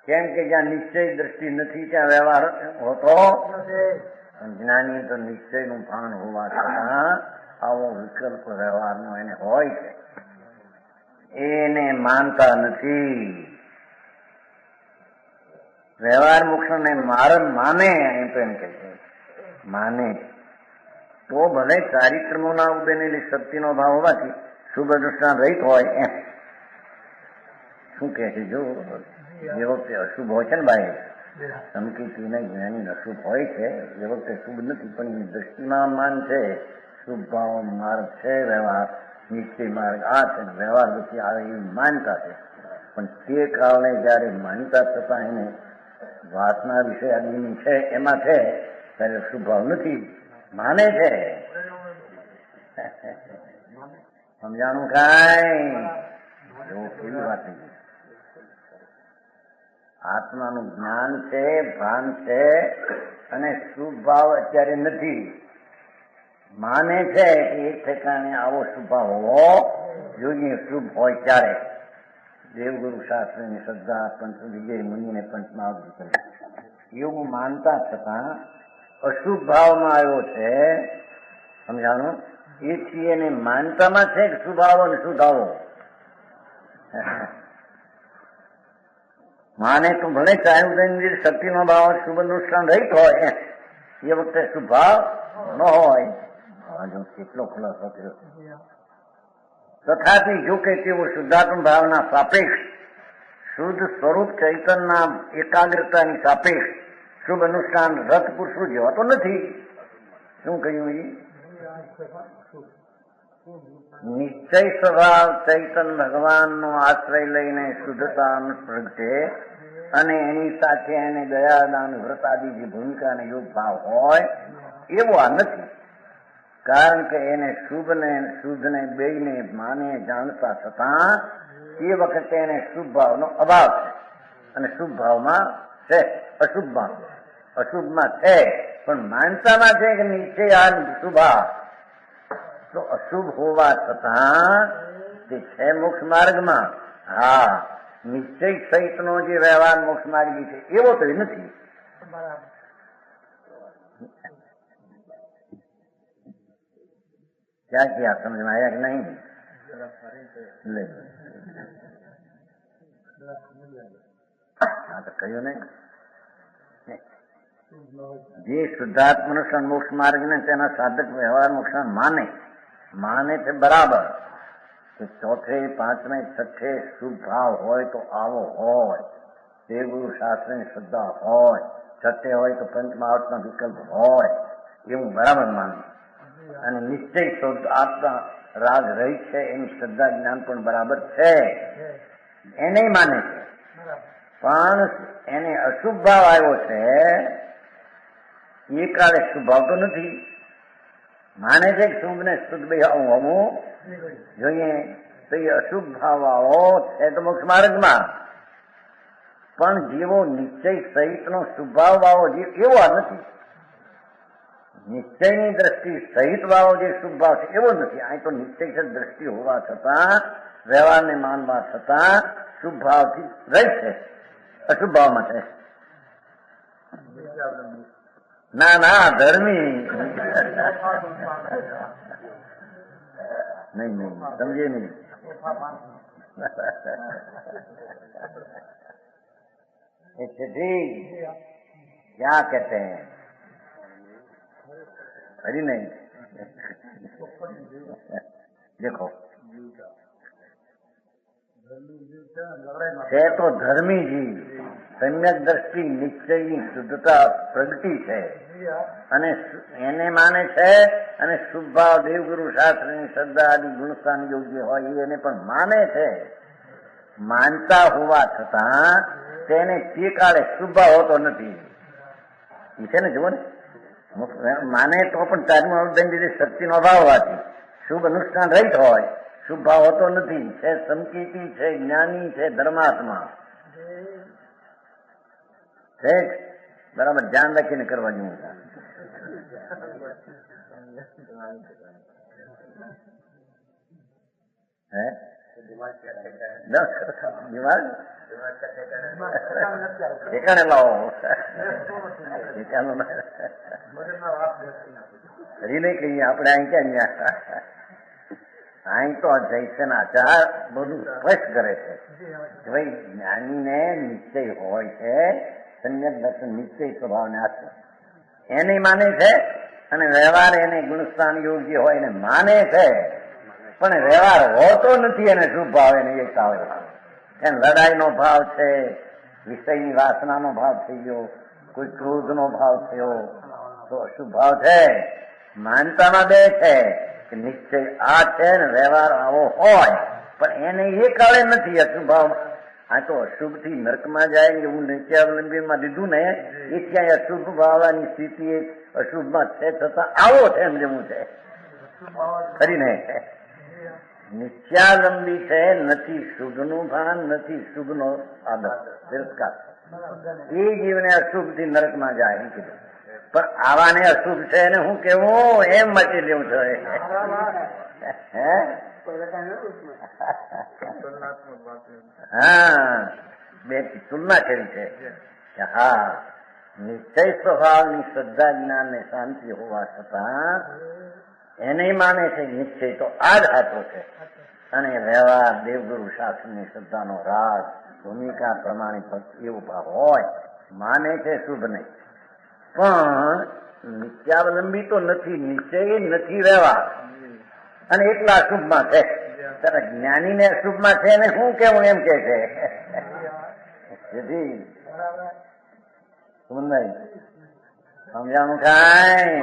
કેમ કે જ્યાં નિશ્ચય દ્રષ્ટિ નથી ત્યાં વ્યવહાર હોતો. જ્ઞાની તો નિશ્ચયનું ભાન હોવા છતાં આવો વિકલ્પ વ્યવહારનો એને હોય છે. એને માનતા નથી. વ્યવહાર મોક્ષને માને એમ તો એમ કહે છે, માને તો ભલે ચારિત્રમોના ઉદયની શક્તિનો ભાવ હોવાથી શુભ અનુષ્ઠાન રહિત હોય એમ. શું કહે છે? જો જે વખતે અશુભ હોય છે ને ભાઈ, સંકેતીને જ્ઞાની અશુભ હોય છે એ વખતે શુભ નથી, પણ એની દ્રષ્ટિમાં માન છે, શુભ ભાવ માર્ગ છે, વ્યવહાર નિશ્ચય માર્ગ આ છે, વ્યવહાર વચ્ચે આવે એવી માનતા છે. પણ તે કારણે જયારે માનતા થતા એને વાસના વિષય આદિની છે એમાં છે ત્યારે શુભ ભાવ નથી, માને છે. સમજાણું કાંઈ? એવું કેવી વાત નથી. આત્માનું જ્ઞાન છે, ભાન છે, અને શુભ ભાવ અત્યારે નથી. માને છે કે એક ઠેકાણે આવો શુભ ભાવ હોવો જોઈએ, શુભ હોય ત્યારે. દેવગુરુ શાસ્ત્રની શ્રદ્ધા પંચ વિજય મુનિને પંચમાં એવું માનતા છતાં અશુભ ભાવમાં આવ્યો છે. સમજાણું? એથી એને માનતામાં છે કે શુભ આવો ને શુદ્ધ આવો. માને તો ભલે ચાહે શક્તિનો ભાવ શુભ અનુષ્ઠાન રહિત હોય એ વખતે શુભ ભાવ ન હોય. જો કેટલો ખુલાસો કર્યો. તથાપિ જો કે તેઓ શુદ્ધાત્મ ભાવના સાપેક્ષ શુદ્ધ સ્વરૂપ ચૈતનના એકાગ્રતાની સાપેક્ષ શુભ અનુષ્ઠાન રથ પુરુષો જેવા તો નથી. શું કહ્યું? એ નિશ્ચય સ્વભાવ ચૈતન ભગવાનનો આશ્રય લઈને શુદ્ધતા પ્રગટે અને એની સાથે એને દયાદાન વ્રત આદિ જે ભૂમિકા અને યોગ ભાવ હોય એવો આ નથી. કારણ કે એને શુભ ને શુદ્ધ ને બેયને માને જાણતા છતાં એ વખતે એને શુભ ભાવનો અભાવ છે અને શુભ ભાવમાં છે અશુભમાં, અશુભમાં છે પણ માનતામાં છે કે નિશ્ચય આ શુભા. તો અશુભ હોવા છતાં તે છે મોક્ષ માર્ગમાં. હા, નિશ્ચય સહિતનો જે વ્યવહાર મોક્ષ માર્ગી છે એવો તો નથી. ક્યાં ક્યાં સમજમાં આવ્યા કે નહીં? હા તો કહ્યું ને, જે શુદ્ધાત્મ અનુષ્ઠાન મોક્ષ માર્ગ ને તેના સાધક વ્યવહાર મોક્ષ માને છે બરાબર. ચોથે પાંચમે છઠ્ઠે શુભ ભાવ હોય તો આવો હોય, દેવગુરુ શાસ્ત્રની શ્રદ્ધા હોય, છઠ્ઠે હોય તો પંચમહાવતનો વિકલ્પ હોય, એવું બરાબર માને. અને નિશ્ચય શુદ્ધ આત્મા રાગ રહી છે એની શ્રદ્ધા જ્ઞાન પણ બરાબર છે, એને માને છે. પણ એને અશુભ ભાવ આવ્યો છે એ કાળે શુભ ભાવ તો નથી. માને છે કે શુભ ને શુદ્ધ બે હોવું જોઈએ તો એ અશુભ ભાવ આવો છે તો મોક્ષ માર્ગમાં. પણ જેવો નિશ્ચય સહિતનો શુભ ભાવ આવો જે એવો નથી. નિશ્ચયની દ્રષ્ટિ સહિત ભાવ જે શુભ ભાવ છે એવો નથી. અહીં તો નિશ્ચય દ્રષ્ટિ હોવા છતાં વ્યવહારને માનવા છતાં શુભ ભાવથી રહી છે, અશુભ ભાવમાં છે. ના ના ધર્મી નહીં નહીં સમજે નહીં. क्या कहते हैं? अरे नहीं देखो છે તો ધર્મી જીવ, સમ્યક દ્રષ્ટિ નિશ્ચયની શુદ્ધતા પ્રગટી છે અને એને માને છે અને શુભ ભાવ દેવગુરુ શાસ્ત્રની શ્રદ્ધા આદિ ગુણસ્થાન યોગ્ય હોય એને પણ માને છે. માનતા હોવા છતાં તેને તે કાળે શુભ ભાવ હોતો નથી. એ છે ને જુઓ ને, માને તો પણ તારનું અવદાન લીધે શક્તિનો અભાવ હોવાથી શુભ અનુષ્ઠાન રહિત હોય, શુભ ભાવ હોતો નથી. છે સંકેતી છે, જ્ઞાની છે, ધર્માત્મા છે. બરાબર ધ્યાન રાખીને કરવા જેવું છે. હે દિમાગ ઠેકાણે લાવો. હરી નહીં કહીએ આપણે અહીં ક્યાં ગયા. અહીં તો જયસેનાચાર બધું સ્પષ્ટ કરે છે કે ભાઈ જ્ઞાનીને નિશ્ચય હોય છે, સમ્યક દર્શન નિશ્ચય સ્વભાવને આત્મ એને માને છે, અને વ્યવહાર એને ગુણસ્થાન યોગ્ય હોય એને માને છે, પણ વ્યવહાર હોતો નથી એને શુભ ભાવ એને એક આવે એને લડાઈનો ભાવ છે, વિષયની વાસનાનો ભાવ થઈ ગયો, કોઈ ક્રોધનો ભાવ થયો તો અશુભ ભાવ છે. માનતામાં બે છે કે નિશ્ચય આ છે ને વ્યવહાર આવો હોય, પણ એને એ કાળે નથી અશુભ ભાવમાં. આ તો અશુભ થી નર્કમાં જાય એવું નિત્યાવલંબીમાં દીધું ને એ ક્યાંય અશુભ ભાવવાની સ્થિતિ અશુભમાં છે છતાં આવો છે એમ જેવું છે ખરીને. નિત્યાલંબી છે, નથી શુભનું ભાન, નથી શુભનો આદર તિરસ્કાર, એ જીવને અશુભ થી નરકમાં જાય એમ કીધું. પણ આવાને અશુભ છે ને હું કેવું એમ મચી લેવું છે. હા, બે તુલના કરી છે કે હા નિશ્ચય સ્વભાવની શ્રદ્ધા જ્ઞાન ને શાંતિ હોવા છતાં એને માને છે નિશ્ચય તો આ જ હાથો છે, અને વ્યવહાર દેવગુરુ શાસ્ત્રની શ્રદ્ધાનો રાગ ભૂમિકા પ્રમાણે ભક્તિ ભાવ હોય, માને છે શુભ નહીં, પણ નિત્યાવલંબી તો નથી, નિશ્ચય નથી વ્યવહાર, અને એટલા અશુભમાં છે. ત્યારે જ્ઞાનીને અશુભમાં છે ને શું કેવું એમ કે છે. સમજાણું કાંઈ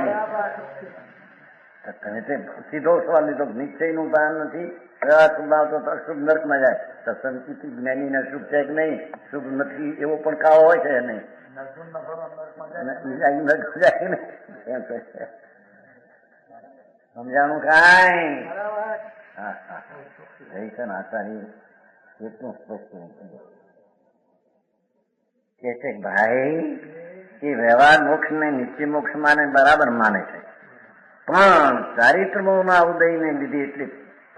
તમે તે સીધો સવાલ લીધો, નિશ્ચય નું ભાન નથી, વ્યવહાર શુભ આવતો તો અશુભ નર્કમાં જાય. તો સંસ્કૃતિ જ્ઞાનીને શુભ છે કે નહીં, શુભ નથી એવો પણ કાવો હોય છે નહીં. સમજાણું કાંઈ. હા હા, જયસન આચાર્ય એટલું સ્પષ્ટ કે છે ભાઈ એ વ્યવહાર મોક્ષ ને નિશ્ચય મોક્ષ માને બરાબર માને છે, પણ ચારિત્રમોના ઉદયને લીધે એટલી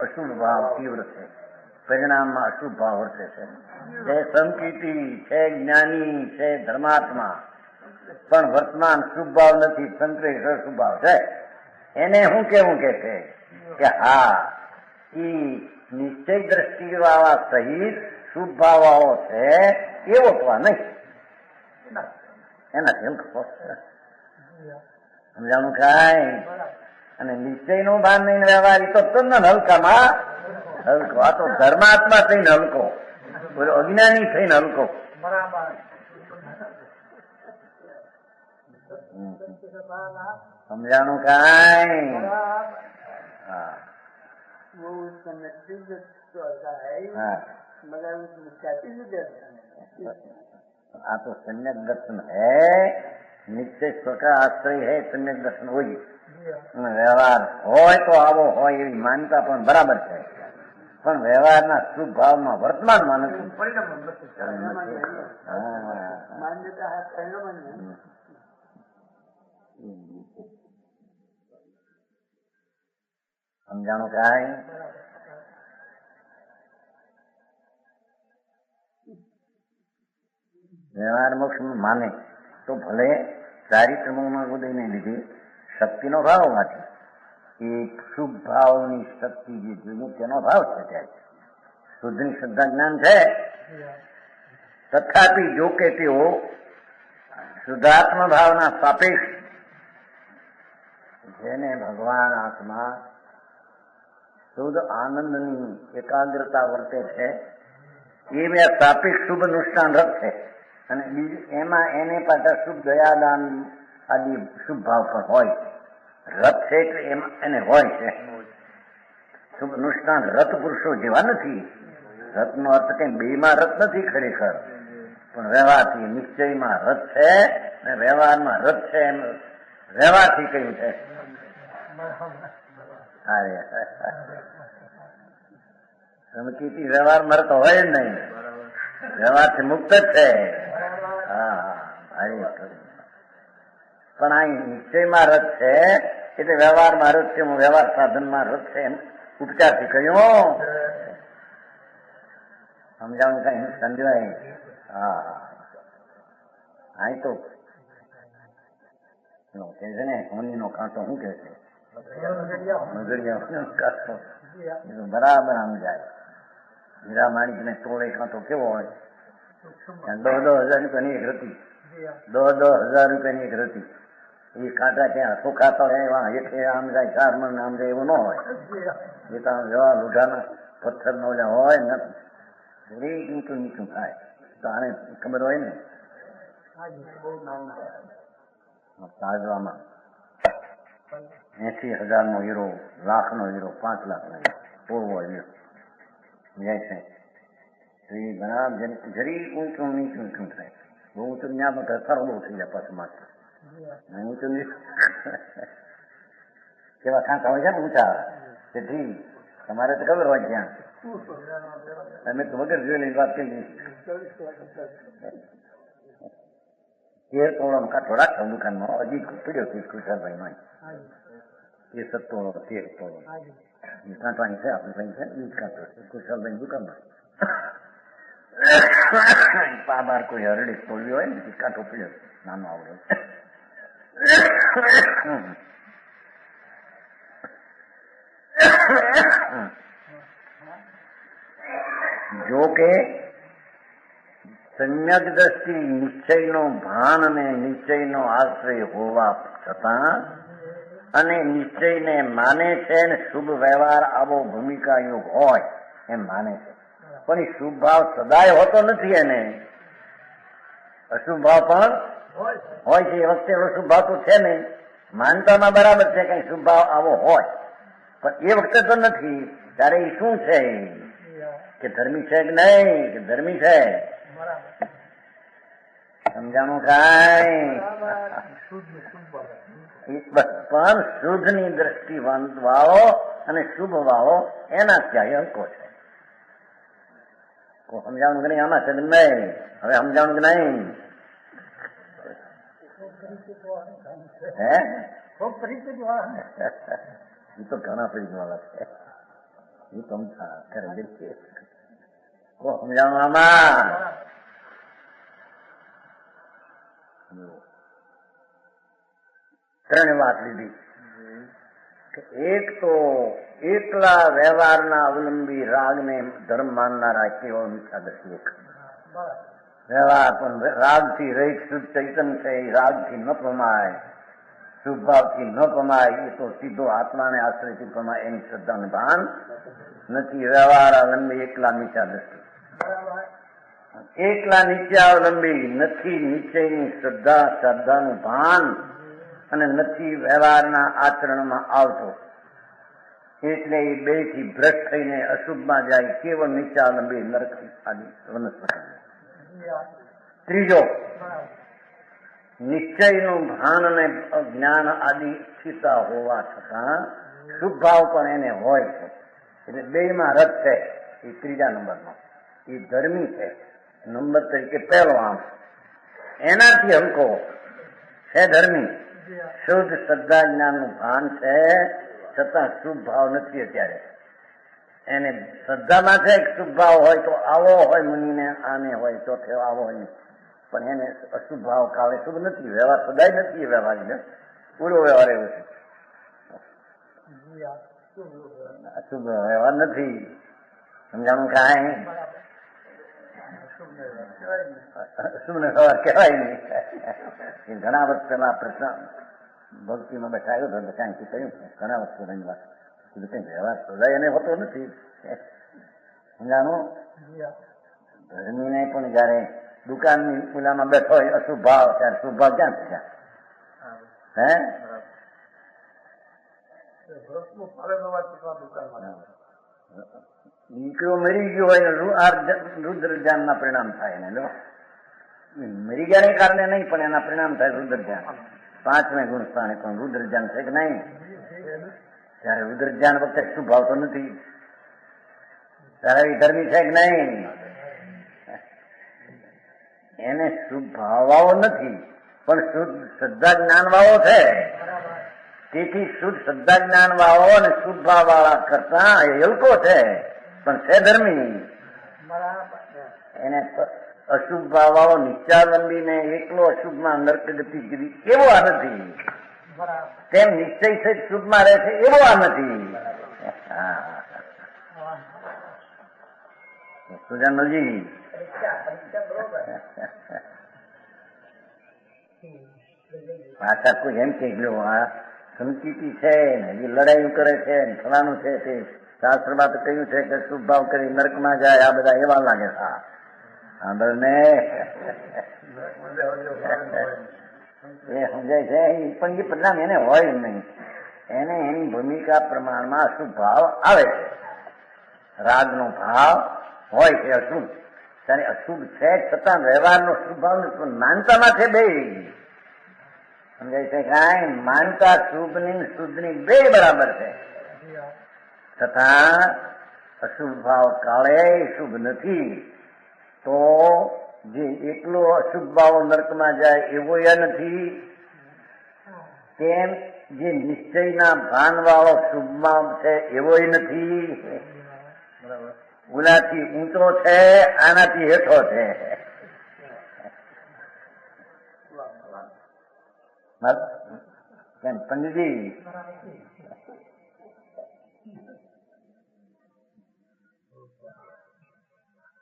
અશુભ ભાવ તીવ્ર છે, પરિણામમાં અશુભ ભાવ વર્તે છે. છે સંકીર્તિ, છે જ્ઞાની, છે ધર્માત્મા, પણ વર્તમાન શુભ ભાવ નથી, સંતરેશ અશુભ ભાવ છે. એને શું કેવું કે છે કે હા ઈ નિશ્ચય દ્રષ્ટિ વાળા સહિત શુભ ભાવ વાળો છે એવો થવા નહીં, એનાથી હલકો સમજાણું કાંઈ. અને નિશ્ચય નું ભાન નહીં વ્યવહાર તો તદ્દન હલકામાં હલકો. આ તો ધર્માત્મા થઈને હલકો, બોલો અજ્ઞાની થઈને હલકો. સમજાણું કાંઈ. હા આ તો सम्यक दर्शन है, निश्चय स्वका आश्रय है, सम्यक दर्शन હોય. વ્યવહાર હોય તો આવો હોય એવી માનતા પણ બરાબર છે, પણ વ્યવહારના શુભ ભાવમાં વર્તમાનમાં નથી. સમજાણું કાંઈ. વ્યવહાર મોક્ષ માને તો ભલે ચારિત્રમોમાં ઉદયને લીધે શક્તિનો ભાવ હોવાથી એ શુભ ભાવની શક્તિ જે જોઈએ તેનો ભાવ છે, ત્યારે શુદ્ધની શ્રદ્ધા જ્ઞાન છે. તથાપી જો કે તેઓ શુદ્ધાત્મ ભાવના સાપેક્ષ જેને ભગવાન આત્મા શુદ્ધ આનંદની એકાગ્રતા વર્તે છે એ બે સાપેક્ષ શુભ અનુષ્ઠાન રથ છે, અને બીજું એમાં એને પાછા શુભ દયાદાન આદિ શુભ ભાવ પણ હોય. રથ છે એટલે એમાં એને હોય છે. શુભ અનુષ્ઠાન રથ પુરુષો જેવા નથી. રથનો અર્થ કઈ બેમાં રથ નથી ખરેખર, પણ વ્યવહારથી નિશ્ચયમાં રથ છે ને વ્યવહારમાં રથ છે એમ વ્યવહારથી કહ્યું છે. સમકીથી વ્યવહારમાં રથ હોય જ નહીં, વ્યવહારથી મુક્ત જ છે. હા પણ આ નિશ્ચયમાં રથ છે એટલે વ્યવહારમાં રથ છે, વ્યવહાર સાધનમાં રથ છે એમ ઉપચારથી કહ્યું. સમજાવું કઈ સમજાય. હા અહીં તો કે છે ને હોની નો કાંટો શું કે છે, કાંટો એ તો બરાબર આમ જાય. હીરા માણિક ને તોડે કાં તો કેવો હોય, 10,000 રૂપિયાની એક રતી, 10,000 રૂપિયાની એક રતી. એ કાંટા ક્યાં સુખાતા હોય એવા હેઠે આમ જાય 4 મણ આમ જાય એવું ન હોય. એ તો એવા લોઢાના પથ્થર નો હોય ને દરેક ઊંચું નીચું થાય. તો આને ખબર હોય ને તાજવામાં 80,000 હીરો, 1,00,000 હીરો, 5 લાખનો હીરો, પૂર્વો હીરો જાય છે. તો એ બરાબર જરી ઊંચું નીચું શું થાય. બહુ ઊંચું ત્યાં થરો બહુ થઈ જાય પાછું માત્ર ઊંચું નીચું કેવા કાંટા હોય છે ને ઊંચા. તેથી તમારે તો ખબર હોય ત્યાં તમે તો વગર જોયેલી વાત કરી. 13 તોળાનો કાંઠો રાખો દુકાનમાં, હજી પીડ્યો છે કુશાલભાઈ નો. એ 17 તોળો 13 તોળો એ કાંટાની છે આપણી ભાઈ છે. એ જ કાંટો છે કુશાલભાઈ દુકાનમાં. બાર કોઈ હરડી તોડવી હોય ને કાંટો પીડ્યો નાનો આવડો. જો કે સમ્યક દ્રષ્ટિ નિશ્ચયનો ભાન અને નિશ્ચયનો આશ્રય હોવા છતાં અને નિશ્ચયને માને છે ને શુભ વ્યવહાર આવો ભૂમિકા યુગ હોય એમ માને છે. પણ એ શુભ ભાવ સદાય હોતો નથી. એને અશુભ ભાવ પણ હોય છે. એ વખતે એવો શુભ ભાવ તો છે નહીં. માનતામાં બરાબર છે કઈ શુભ ભાવ આવો હોય, પણ એ વખતે તો નથી. ત્યારે એ શું છે કે ધર્મી છે કે નહીં, કે ધર્મી છે સમજાણું કાંઈ. પણ શુદ્ધ ની દ્રષ્ટિ વાળો અને શુભ વાળો એના ત્યાં અંકો છે. સમજાણું કે નહીં? આમાં છે નહીં. હવે સમજાણું કે નહીં? હે એ તો ઘણા પરિચય વાળા છે. એ તો કરે છે. સમજાણું આમાં? ત્રણ વાત લીધી કે એક તો એકલા વ્યવહારના અવલંબી રાગને ધર્મ માનનારા કેવો મિથ્યાદર્શી એક વ્યવહાર પણ રાગથી રહિત શુદ્ધ ચૈતન છે. એ રાગથી ન પ્રમાય, શુભ ભાવથી ન પ્રમાય. એ તો સીધો આત્માને આશ્રયથી પ્રમાય એની શ્રદ્ધાનું ભાન નથી. વ્યવહાર અવલંબી એકલા મિથ્યાદર્શી. એકલા નિત્યાવલંબી નથી નિશ્ચયની શ્રદ્ધાનું ભાન અને નથી વ્યવહારના આચરણમાં આવતો. એટલે એ બે થી ભ્રષ્ટ થઈને અશુભમાં જાય. કેવળ નિત્યાવલંબી નરક આદિ વનસ્પતિ. ત્રીજો, નિશ્ચયનું ભાન અને જ્ઞાન આદિ સ્થિરતા હોવા છતાં શુભ ભાવ પણ એને હોય છે. એટલે બેમાં રસ છે. એ ત્રીજા નંબરનો એ ધર્મી છે. નંબર તરીકે પહેલો અંશ એનાથી હલકો છે ધર્મી. શુદ્ધ શ્રદ્ધા જ્ઞાનનું ભાન છે છતાં શુભ ભાવ નથી. અત્યારે એને શ્રદ્ધામાં છે શુભ ભાવ હોય તો આવો હોય મુનિને, આને હોય તો આવો હોય, પણ એને અશુભ ભાવ કાળે શુભ નથી. વ્યવહાર સદાય નથી. વ્યવહાર પૂરો વ્યવહાર એવો છે. અશુભ વ્યવહાર નથી. સમજાણું કાંઈ? અશુભ વ્યવહાર કહેવાય નહીં. એ ઘણા વર્ષ પહેલા પ્રશ્ન ભક્તિમાં બેઠાયો હતો. કાંઈથી કહ્યું ઘણા વર્ષ પહેલાની વાત. કઈ વ્યવહાર સદાય એને હોતો નથી. સમજાણું? ધર્મીને પણ જયારે દુકાનની ખુલ્લામાં બેઠો હોય અશુભ ભાવ, ત્યારે શુભ ભાવ ક્યાં થયા? હે દીકરો મરી ગયો હોય રુદ્ર ધ્યાન ના પરિણામ થાય ને. મરી ગયા કારણે નહીં, પણ એના પરિણામ થાય રુદ્ર ધ્યાન. 5મે ગુણ સ્થાને પણ રુદ્ર ધ્યાન છે કે નહીં? ત્યારે રુદ્ર ધ્યાન વખતે શુભ ભાવ તો નથી. ત્યારે એ ધર્મી છે કે નહીં? એને શુભ ભાવાઓ નથી, પણ શુદ્ધ શ્રદ્ધા જ્ઞાન વાળો છે. તેથી શુદ્ધ શ્રદ્ધા જ્ઞાન વાળો અને શુભ ભાવ વાળા કરતા હલકો છે, પણ છે ધર્મી. એને અશુભ ભાવ વાળો નિશ્ચયાવલંબીને એકલો અશુભમાં નર્ક ગતિ કરી એવો આ નથી. તેમ નિશ્ચય છે શુભમાં રહે છે એવો આ નથી. સુજાનજી પાછા કોઈ એમ કે આ સંકિતિ છે ને હજી લડાઈ કરે છે ને ફલાનું છે તે શાસ્ત્રમાં તો કહ્યું છે કે શુભ ભાવ કરી નરકમાં જાય, આ બધા એવા લાગે છે. સાંભળ ને એ સમજાય છે પણ એ પરિણામ એને હોય નહીં. એને એની ભૂમિકા પ્રમાણમાં અશુભ ભાવ આવે છે. રાગનો ભાવ હોય છે અશુભ, ત્યારે અશુભ છે છતાં વ્યવહારનો શુભ ભાવ માનતામાં છે બે. સમજાય છે કાંઈ માનતા શુભ ની શુદ્ધ ની બે બરાબર છે, તથા અશુભ ભાવ કાળે શુભ નથી. તો જે એકલો અશુભ ભાવ નર્કમાં જાય એવો નથી, તેમ જે નિશ્ચયના ભાન વાળો શુભમાં છે એવો નથી. ઓલાથી ઊંચો છે, આનાથી હેઠો છે. કેમ પંડિતજી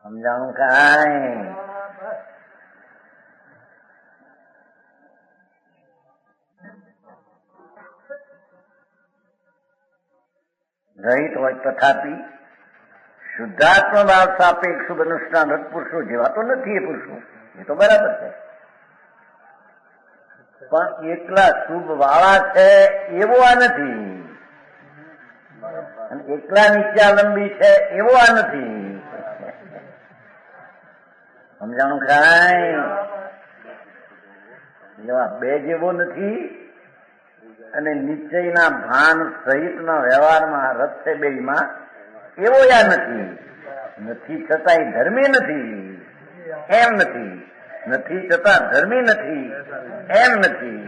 સમજાણું કાંઈ? રહિત હોય તથાપી શુદ્ધાત્મ ભાવ સાપેક્ષ શુભ અનુષ્ઠાન પુરુષો જેવા તો નથી એ પુરુષો, એ તો બરાબર છે. પણ એકલા શુભ વાળા છે એવો આ નથી, અને એકલા નિત્યાલંબી છે એવો આ નથી. સમજાણું કાંઈ? એવા બે જેવો નથી, અને નિશ્ચયના ભાન સહિતના વ્યવહારમાં રથ છે બેમાં એવો યા નથી. નથી છતાં ધર્મી નથી એમ નથી, નથી છતાં ધર્મી નથી એમ નથી.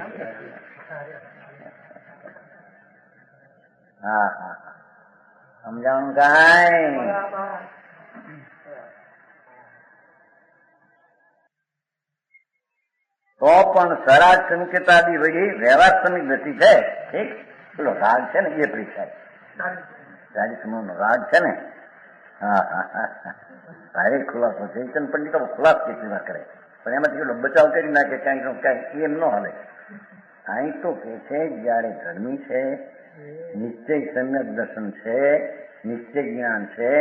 હા હા સમજાણું કાંઈ? તો પણ સરાજ સંકેતાદી વળી વ્યવહાર સમિત નથી છે. ઠીક, પેલો રાગ છે ને એ પરીક્ષા રાજી સમૂહનો રાગ છે ને. હા હા હા ભારે ખુલાસો છે. ચંદ પંડિતો ખુલાસ કેટલી વાર કરે, પણ એમાંથી પેલો બચાવ કરી નાખે ક્યાંક ક્યાંક, એમ ન હાલે. અહીં તો કે છે જયારે ધર્મી છે, નિશ્ચય સમ્યક દર્શન છે, નિશ્ચય જ્ઞાન છે,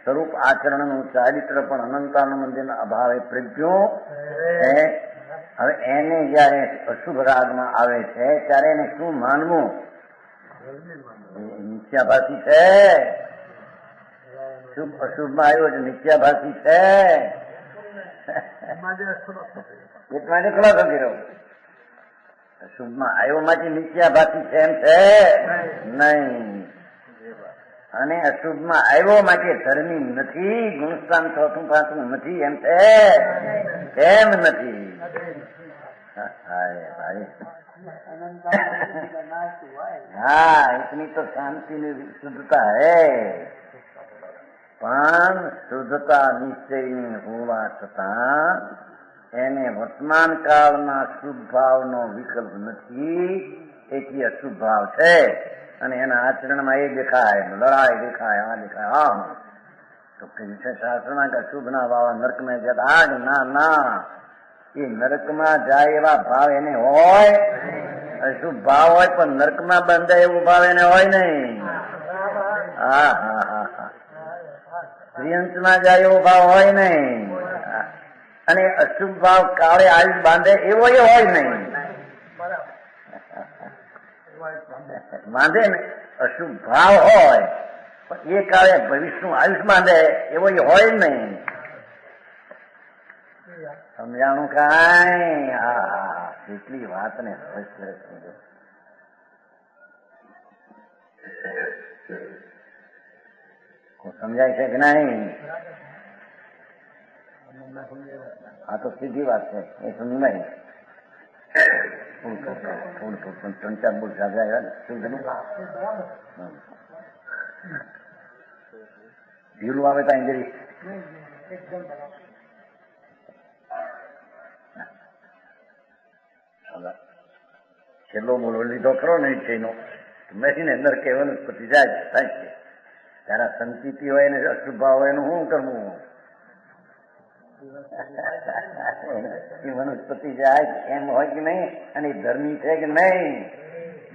સ્વરૂપ આચરણનું ચારિત્ર પણ અનંતાનંદના અભાવે પ્રજ્ઞો છે. હવે એને જયારે અશુભ રાગમાં આવે છે ત્યારે એને શું માનવું? નિત્યાભાસી છે. શુભ અશુભમાં આવ્યો છે નિત્યાભાસી છે. એટલા ખુલાસો કર્યો. અશુભમાં આવ્યો માટે નિત્યાભાસી છે એમ છે નહીં, અને અશુભમાં આવ્યો માટે ધર્મી નથી, ગુણસ્થાન ચોથું પાંચું નથી એમ છે. કેમ નથી? हाँ इतनी तो शांति में शुद्धता है, પણ શુદ્ધતા નિશ્ચયની હોવા છતાં એને વર્તમાન કાળના શુભ ભાવનો વિકલ્પ નથી, એથી અશુભ ભાવ છે. અને એના આચરણમાં એ દેખાય, લડાઈ દેખાય, આ દેખાય. આમ તો કહ્યું છે શાસ્ત્રમાં કે અશુભ ના ભાવ નર્કમાં જતા. આગ ના ના, એ નરકમાં જાય એવા ભાવ એને હોય. અશુભ ભાવ હોય પણ નરકમાં બંધાય એવું ભાવ એને હોય નહીં. હા હા હા હા, શ્રીઅંશમાં જાય એવો ભાવ હોય નહીં, અને અશુભ ભાવ કાળે આયુષ બાંધે એવો એ હોય નહીં. બાંધે ને અશુભ ભાવ હોય પણ એ કાળે ભવિષ્યનું આયુષ બાંધે એવો એ હોય નહીં. સમજાણું કાંઈ? હા કેટલી વાત ને સમજાય છે કે નહીં? આ તો સીધી વાત છે, એ સમજાય. થોડું 3-4 બોલ સાજા આવ્યા ને ઢીલું આવે તો ઇન્જરી. છેલ્લો બોલો લીધો ખરો ને છે મેં અંદર કે વનસ્પતિ જાય થાય છે. ત્યારે સંકિતિ હોય ને અશુભ ભાવ હોય એનું શું કરવું? વનસ્પતિ જાય એમ હોય કે નહીં, અને ધર્મી છે કે નહીં?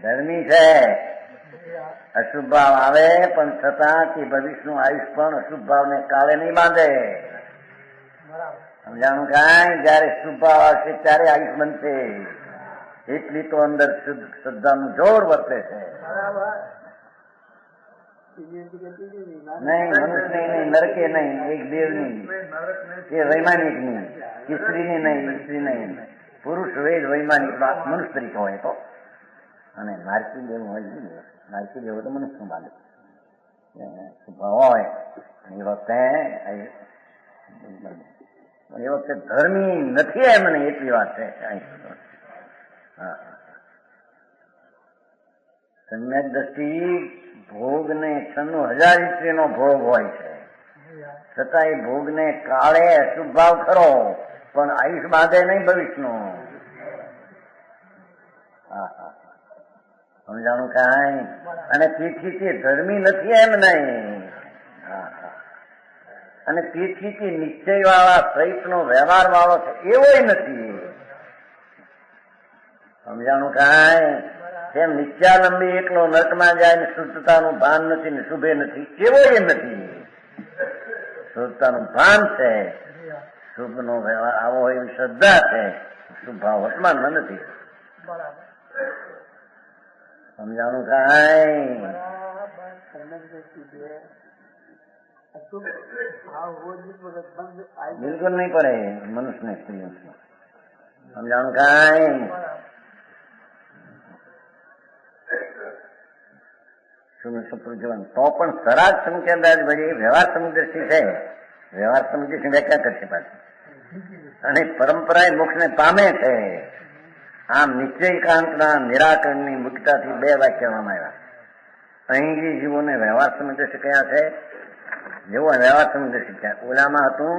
ધર્મી છે. અશુભ ભાવ આવે પણ છતાં તે ભવિષ્યનું આયુષ પણ અશુભ ભાવને કાળે નહીં બાંધે. સમજાણું કાંઈ? જયારે શુભ ભાવ આવશે ત્યારે આયુષ બનશે. એટલી તો અંદર શ્રદ્ધાનું જોર વર્તે છે. નહીં મનુષ્ય નહીં, નરકે નહીં, એક દેવની કે વૈમાનિક ની, સ્ત્રીની નહીં, સ્ત્રી નહીં, પુરુષ વેદ વૈમાનિક મનુષ્ય તરીકે હોય તો, અને નારકી દેવ હોય, નારકી દેવ તો મનુષ્ય બાંધે હોય. એ વખતે ધર્મી નથી એમ નહીં, એટલી વાત છે. સમ્યક દ્રષ્ટિ ભોગ ને 96,000 ઇન્દ્રિયનો ભોગ હોય છે, છતાં એ ભોગ ને કાળે અશુભ ભાવ ખરો, પણ આયુષ બાંધે નહીં ભવિષ્યનો. સમજાણું કાંઈ? અને તેથી તે ધર્મી નથી એમ નહીં, અને તેથી તે નિશ્ચય વાળા સહિતનો વ્યવહાર વાળો છે એવોય નથી. સમજાણું કાંઈ? તેમ નિત્યાલંબી એકલો નર્કમાં જાય ને શુદ્ધતાનું ભાન નથી ને શુભે નથી એવોય નથી. શુદ્ધતાનું ભાન છે, શુભ નો વ્યવહાર આવો એવી શ્રદ્ધા છે, શુભ ભાવ વર્તમાનમાં નથી. સમજાણું કાંઈ? બિલકુલ નહીં પડે મનુષ્યને, સ્ત્રીઓ. સમજાણું કાંઈ? તો પણ સરાજ સંકેત ભરી વ્યવહાર સમદ્રષ્ટિ છે. વ્યવહાર સમદ્રષ્ટિ વ્યાખ્યા કરશે પાછી, અને પરંપરા મોક્ષને પામે છે. આમ નિશ્ચયકાંતના નિરાકરણની મુક્તાથી 2 વાક્ય કહેવામાં આવ્યા. અહીં જીવોને વ્યવહાર સમદ્રષ્ટિ કયા છે? જેવો વ્યવહાર સમદ્રષ્ટિ છે. ઓલામાં હતું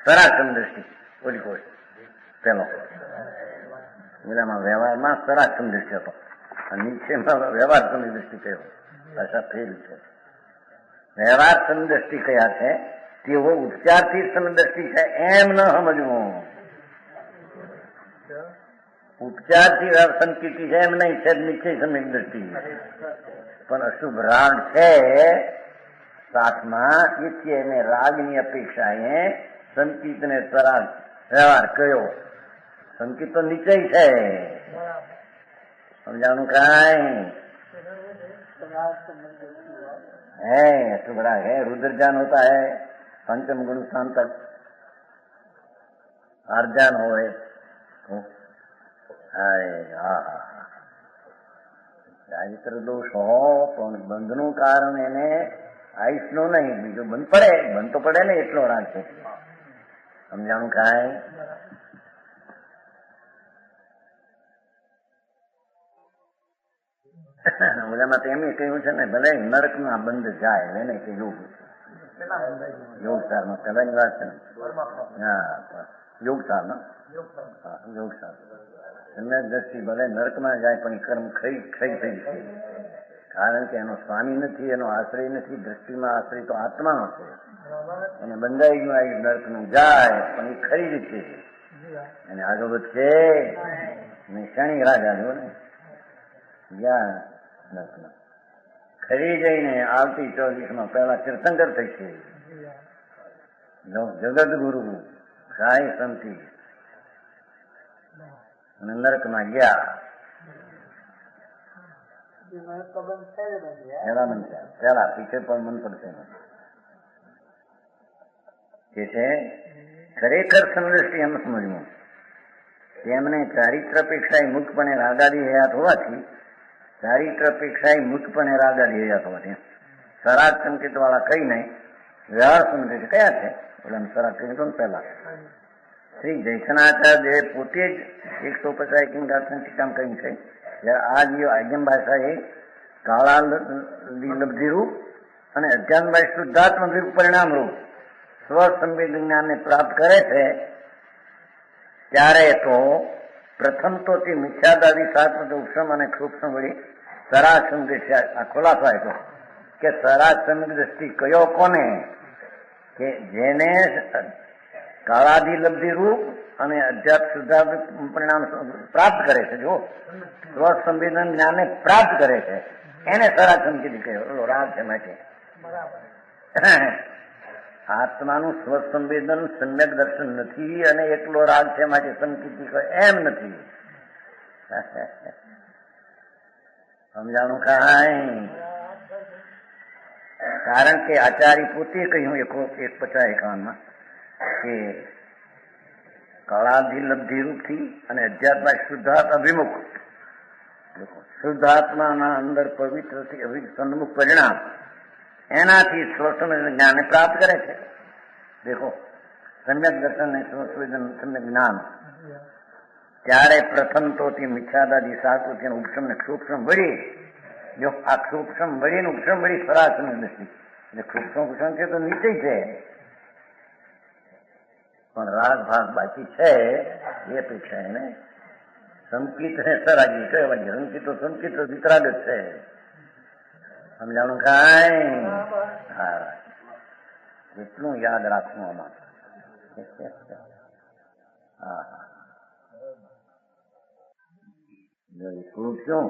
સરાજ સમદ્રષ્ટિ, ઓલી કોઈ પેલો. ઓલામાં વ્યવહારમાં સરાજ સમદ્રષ્ટિ હતો, નીચેમાં વ્યવહાર સમદ્રષ્ટિ કયો. ભાષા ફેરી છે. વ્યવહાર સમદ્રષ્ટિ કયા છે? તેઓ ઉપચારથી સમદ્રષ્ટિ છે એમ ન સમજવું. ઉપચારથી સંકિતિ છે એમ નહીં, છે નીચે સમદ્રષ્ટિ. પણ અશુભ રાગ છે સાથમાં, એટલે એને રાગની અપેક્ષાએ સંકિત ને સરાગ વ્યવહાર કયો. સંકિત તો નીચે છે. समझाणु काय है अशुभ राग है, रुद्रजान होता है पंचम गुण स्थान तक, अर्जान हो ચારિત્ર દોષ હો પણ બંધનું કારણ એને આયુષ નો નહીં, બીજું બંધ પડે, બંધ તો પડે ને એટલો રાગ છે. સમજાણું કાંઈ? ઓલામાં તો એમ કહ્યું છે ને, ભલે નરક માં બંધ જાય એને કે યોગ યોગસાર માં પહેલાની વાત છે ને. હા, યોગસાર માં યોગસાર સમ્યક દ્રષ્ટિ ભલે નરકમાં જાય પણ કર્મ ખરી થઈ છે, કારણ કે એનો સ્વામી નથી, એનો આશ્રય નથી. દ્રષ્ટિમાં આશ્રય તો આત્માનો છે, એને બંધાઈ ગયું આવી નરકનું જાય પણ એ ખરી રીતે એને આગળ વધશે. ક્ષણિક રાગ આવ્યો ને ગયા નરકમાં ખરી જઈને આવતી 24 પહેલા તીર્થંકર થઈ છે, જગત ગુરુ સાઈ સંતિ, અને નરકમાં ગયા પેલા પીછે પણ મન પડશે કે છે. ખરેખર સમદ્રષ્ટિ એમ સમજવું, તેમને ચારિત્ર અપેક્ષાએ મુક્તપણે રાગાદી હયાત હોવાથી, ચારિત્ર અપેક્ષાએ મુક્તપણે રાગાદી હયાત હોવાથી સરાગ સંકેત વાળા કઈ નહીં, વ્યવહાર સંકેત કયા છે? ઓલા સરાગ સંકેત પહેલા શ્રી જયસનાચાર્ય પોતે જ 150 ટીકામ કહ્યું છે. આ જે આજ્ઞમ ભાષા એ કાળા લબ્ધિ રૂપ અને અધ્યાત્મભાઈ શુદ્ધાત્મ રૂપ પરિણામ રૂપ સ્વસંવેદ જ્ઞાનને પ્રાપ્ત કરે છે, ત્યારે તો પ્રથમ તો તે મિથ્યાદાદી શાસ્ત્ર ઉપસમ અને ક્ષુપ્સમ વળી સરાગ દ્રષ્ટિ આ ખુલાસો આપ્યો કે સરાગ દ્રષ્ટિ કયો કોને? કે જેને કાળાધિલબ્ધિ રૂપ અને અધ્યાત્મ શુદ્ધાત્મ પરિણામ પ્રાપ્ત કરે છે. જો સ્વસંવેદન જ્ઞાનને પ્રાપ્ત કરે છે એને સરા સંકેત કહે રાગ છે માટે. આત્માનું સ્વસંવેદન સમ્યક દર્શન નથી અને એકલો રાગ છે માટે સંકેતી કહે એમ નથી. સમજાણું કાંઈ? કારણ કે આચાર્ય પોતે કહ્યું 151 કે કળાધિલબ્ધિ રૂપથી અને અધ્યાત્મ શુદ્ધાત્મ અભિમુખ, શુદ્ધાત્માના અંદર પવિત્રથી સન્મુખ પરિણામ એનાથી સ્વસંવેદન જ્ઞાનને પ્રાપ્ત કરે છે. દેખો સમ્યક દર્શન ને સ્વસંવેદન સમ્યક જ્ઞાન ત્યારે પ્રથમ તો તે મિથ્યાદાદી સાકૃતિ ઉપશમ ને સૂક્ષ્મ વળી, જો આ સૂક્ષ્મ વળી ને ઉપશમ વળી સરાસન નથી એટલે સૂક્ષ્મ ઉપશમ છે તો નીચે છે પણ રાગ ભાગ બાકી છે એ અપેક્ષા એને સંકિત ને સરાગી કહેવાય. સંકિત તો સંકિત વિતરાગ જ છે. સમજાણું કાંઈ? હા, એટલું યાદ રાખવું આમાં. હા, શું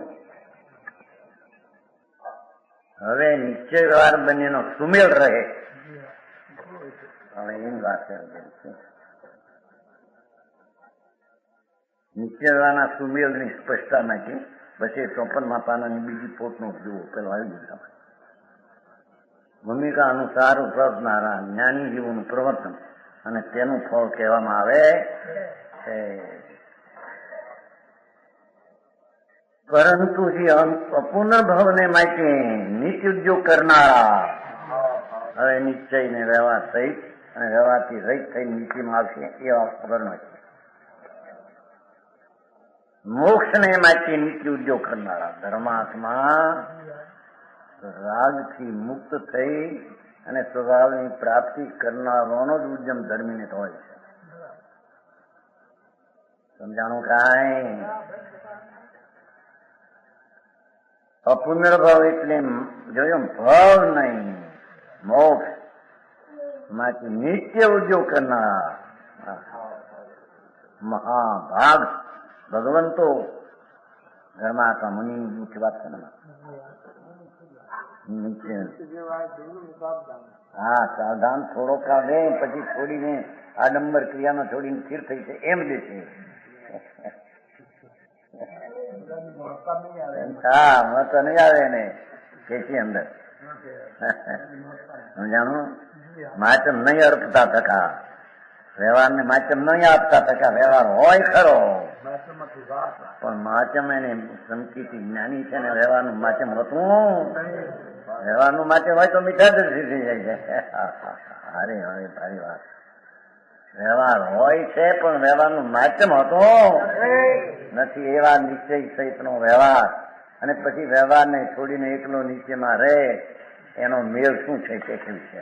હવે નિશ્ચયવાર બંનેનો સુમેળ રહે. હવે એમ વાત છે નિશ્ચયવારના સુમેળની સ્પષ્ટતા માટે પછી 54મા પાનાની બીજી પોટનો જુઓ. પેલો આવી ગયું. ભૂમિકા અનુસાર ઉપલબ્ધનારા જ્ઞાની જીવોનું પ્રવર્તન અને તેનું ફળ કહેવામાં આવે છે. પરંતુ જે અપુનર્ભવને માટે નિત્ય ઉદ્યોગ કરનારા હવે નિશ્ચય ને વ્યવહાર સહિત અને વ્યવહારથી રહિત થઈ નીતિમાં આવશે એવા વર્ણો છે. મોક્ષને માટે નિત્ય ઉદ્યોગ કરનારા ધર્માત્મા રાગથી મુક્ત થઈ અને સ્વભાવની પ્રાપ્તિ કરનારાનો જ ઉદ્યમ ધર્મીને હોય છે. સમજાણું કાંઈ? અપુનર્ભવ એટલે જોયું ભાવ નહીં, મોક્ષ માટે નિત્ય ઉદ્યોગ કરનારા મહાભાગ ભગવંતો ધર્માત્મા મુનિ મુખ્ય વાત કરે. હા, સાવધાન થોડો કાઢે પછી છોડીને આડંબર ક્રિયામાં છોડીને સ્થિર થઈ છે એમ દેશે. હા, મત નહીં આવે ને કેસી અંદર. સમજાણું? માચમ નહીં અર્પતા થકા વ્યવહારને માચમ નહીં આપતા થકા વ્યવહાર હોય ખરો પણ માચમ એને સંકિતી જ્ઞાની છે ને વ્યવહારનું માચમ હતું. વ્યવહારનું માચમ હોય તો મીઠા દર્શી થઈ જાય છે. અરે હવે ભારી વાત. વ્યવહાર હોય છે પણ વ્યવહારનું માચમ હતું નથી. એવા નિશ્ચય સહિતનો વ્યવહાર અને પછી વ્યવહારને છોડીને એકલો નીચેમાં રહે એનો મેળ શું છે તે વિશે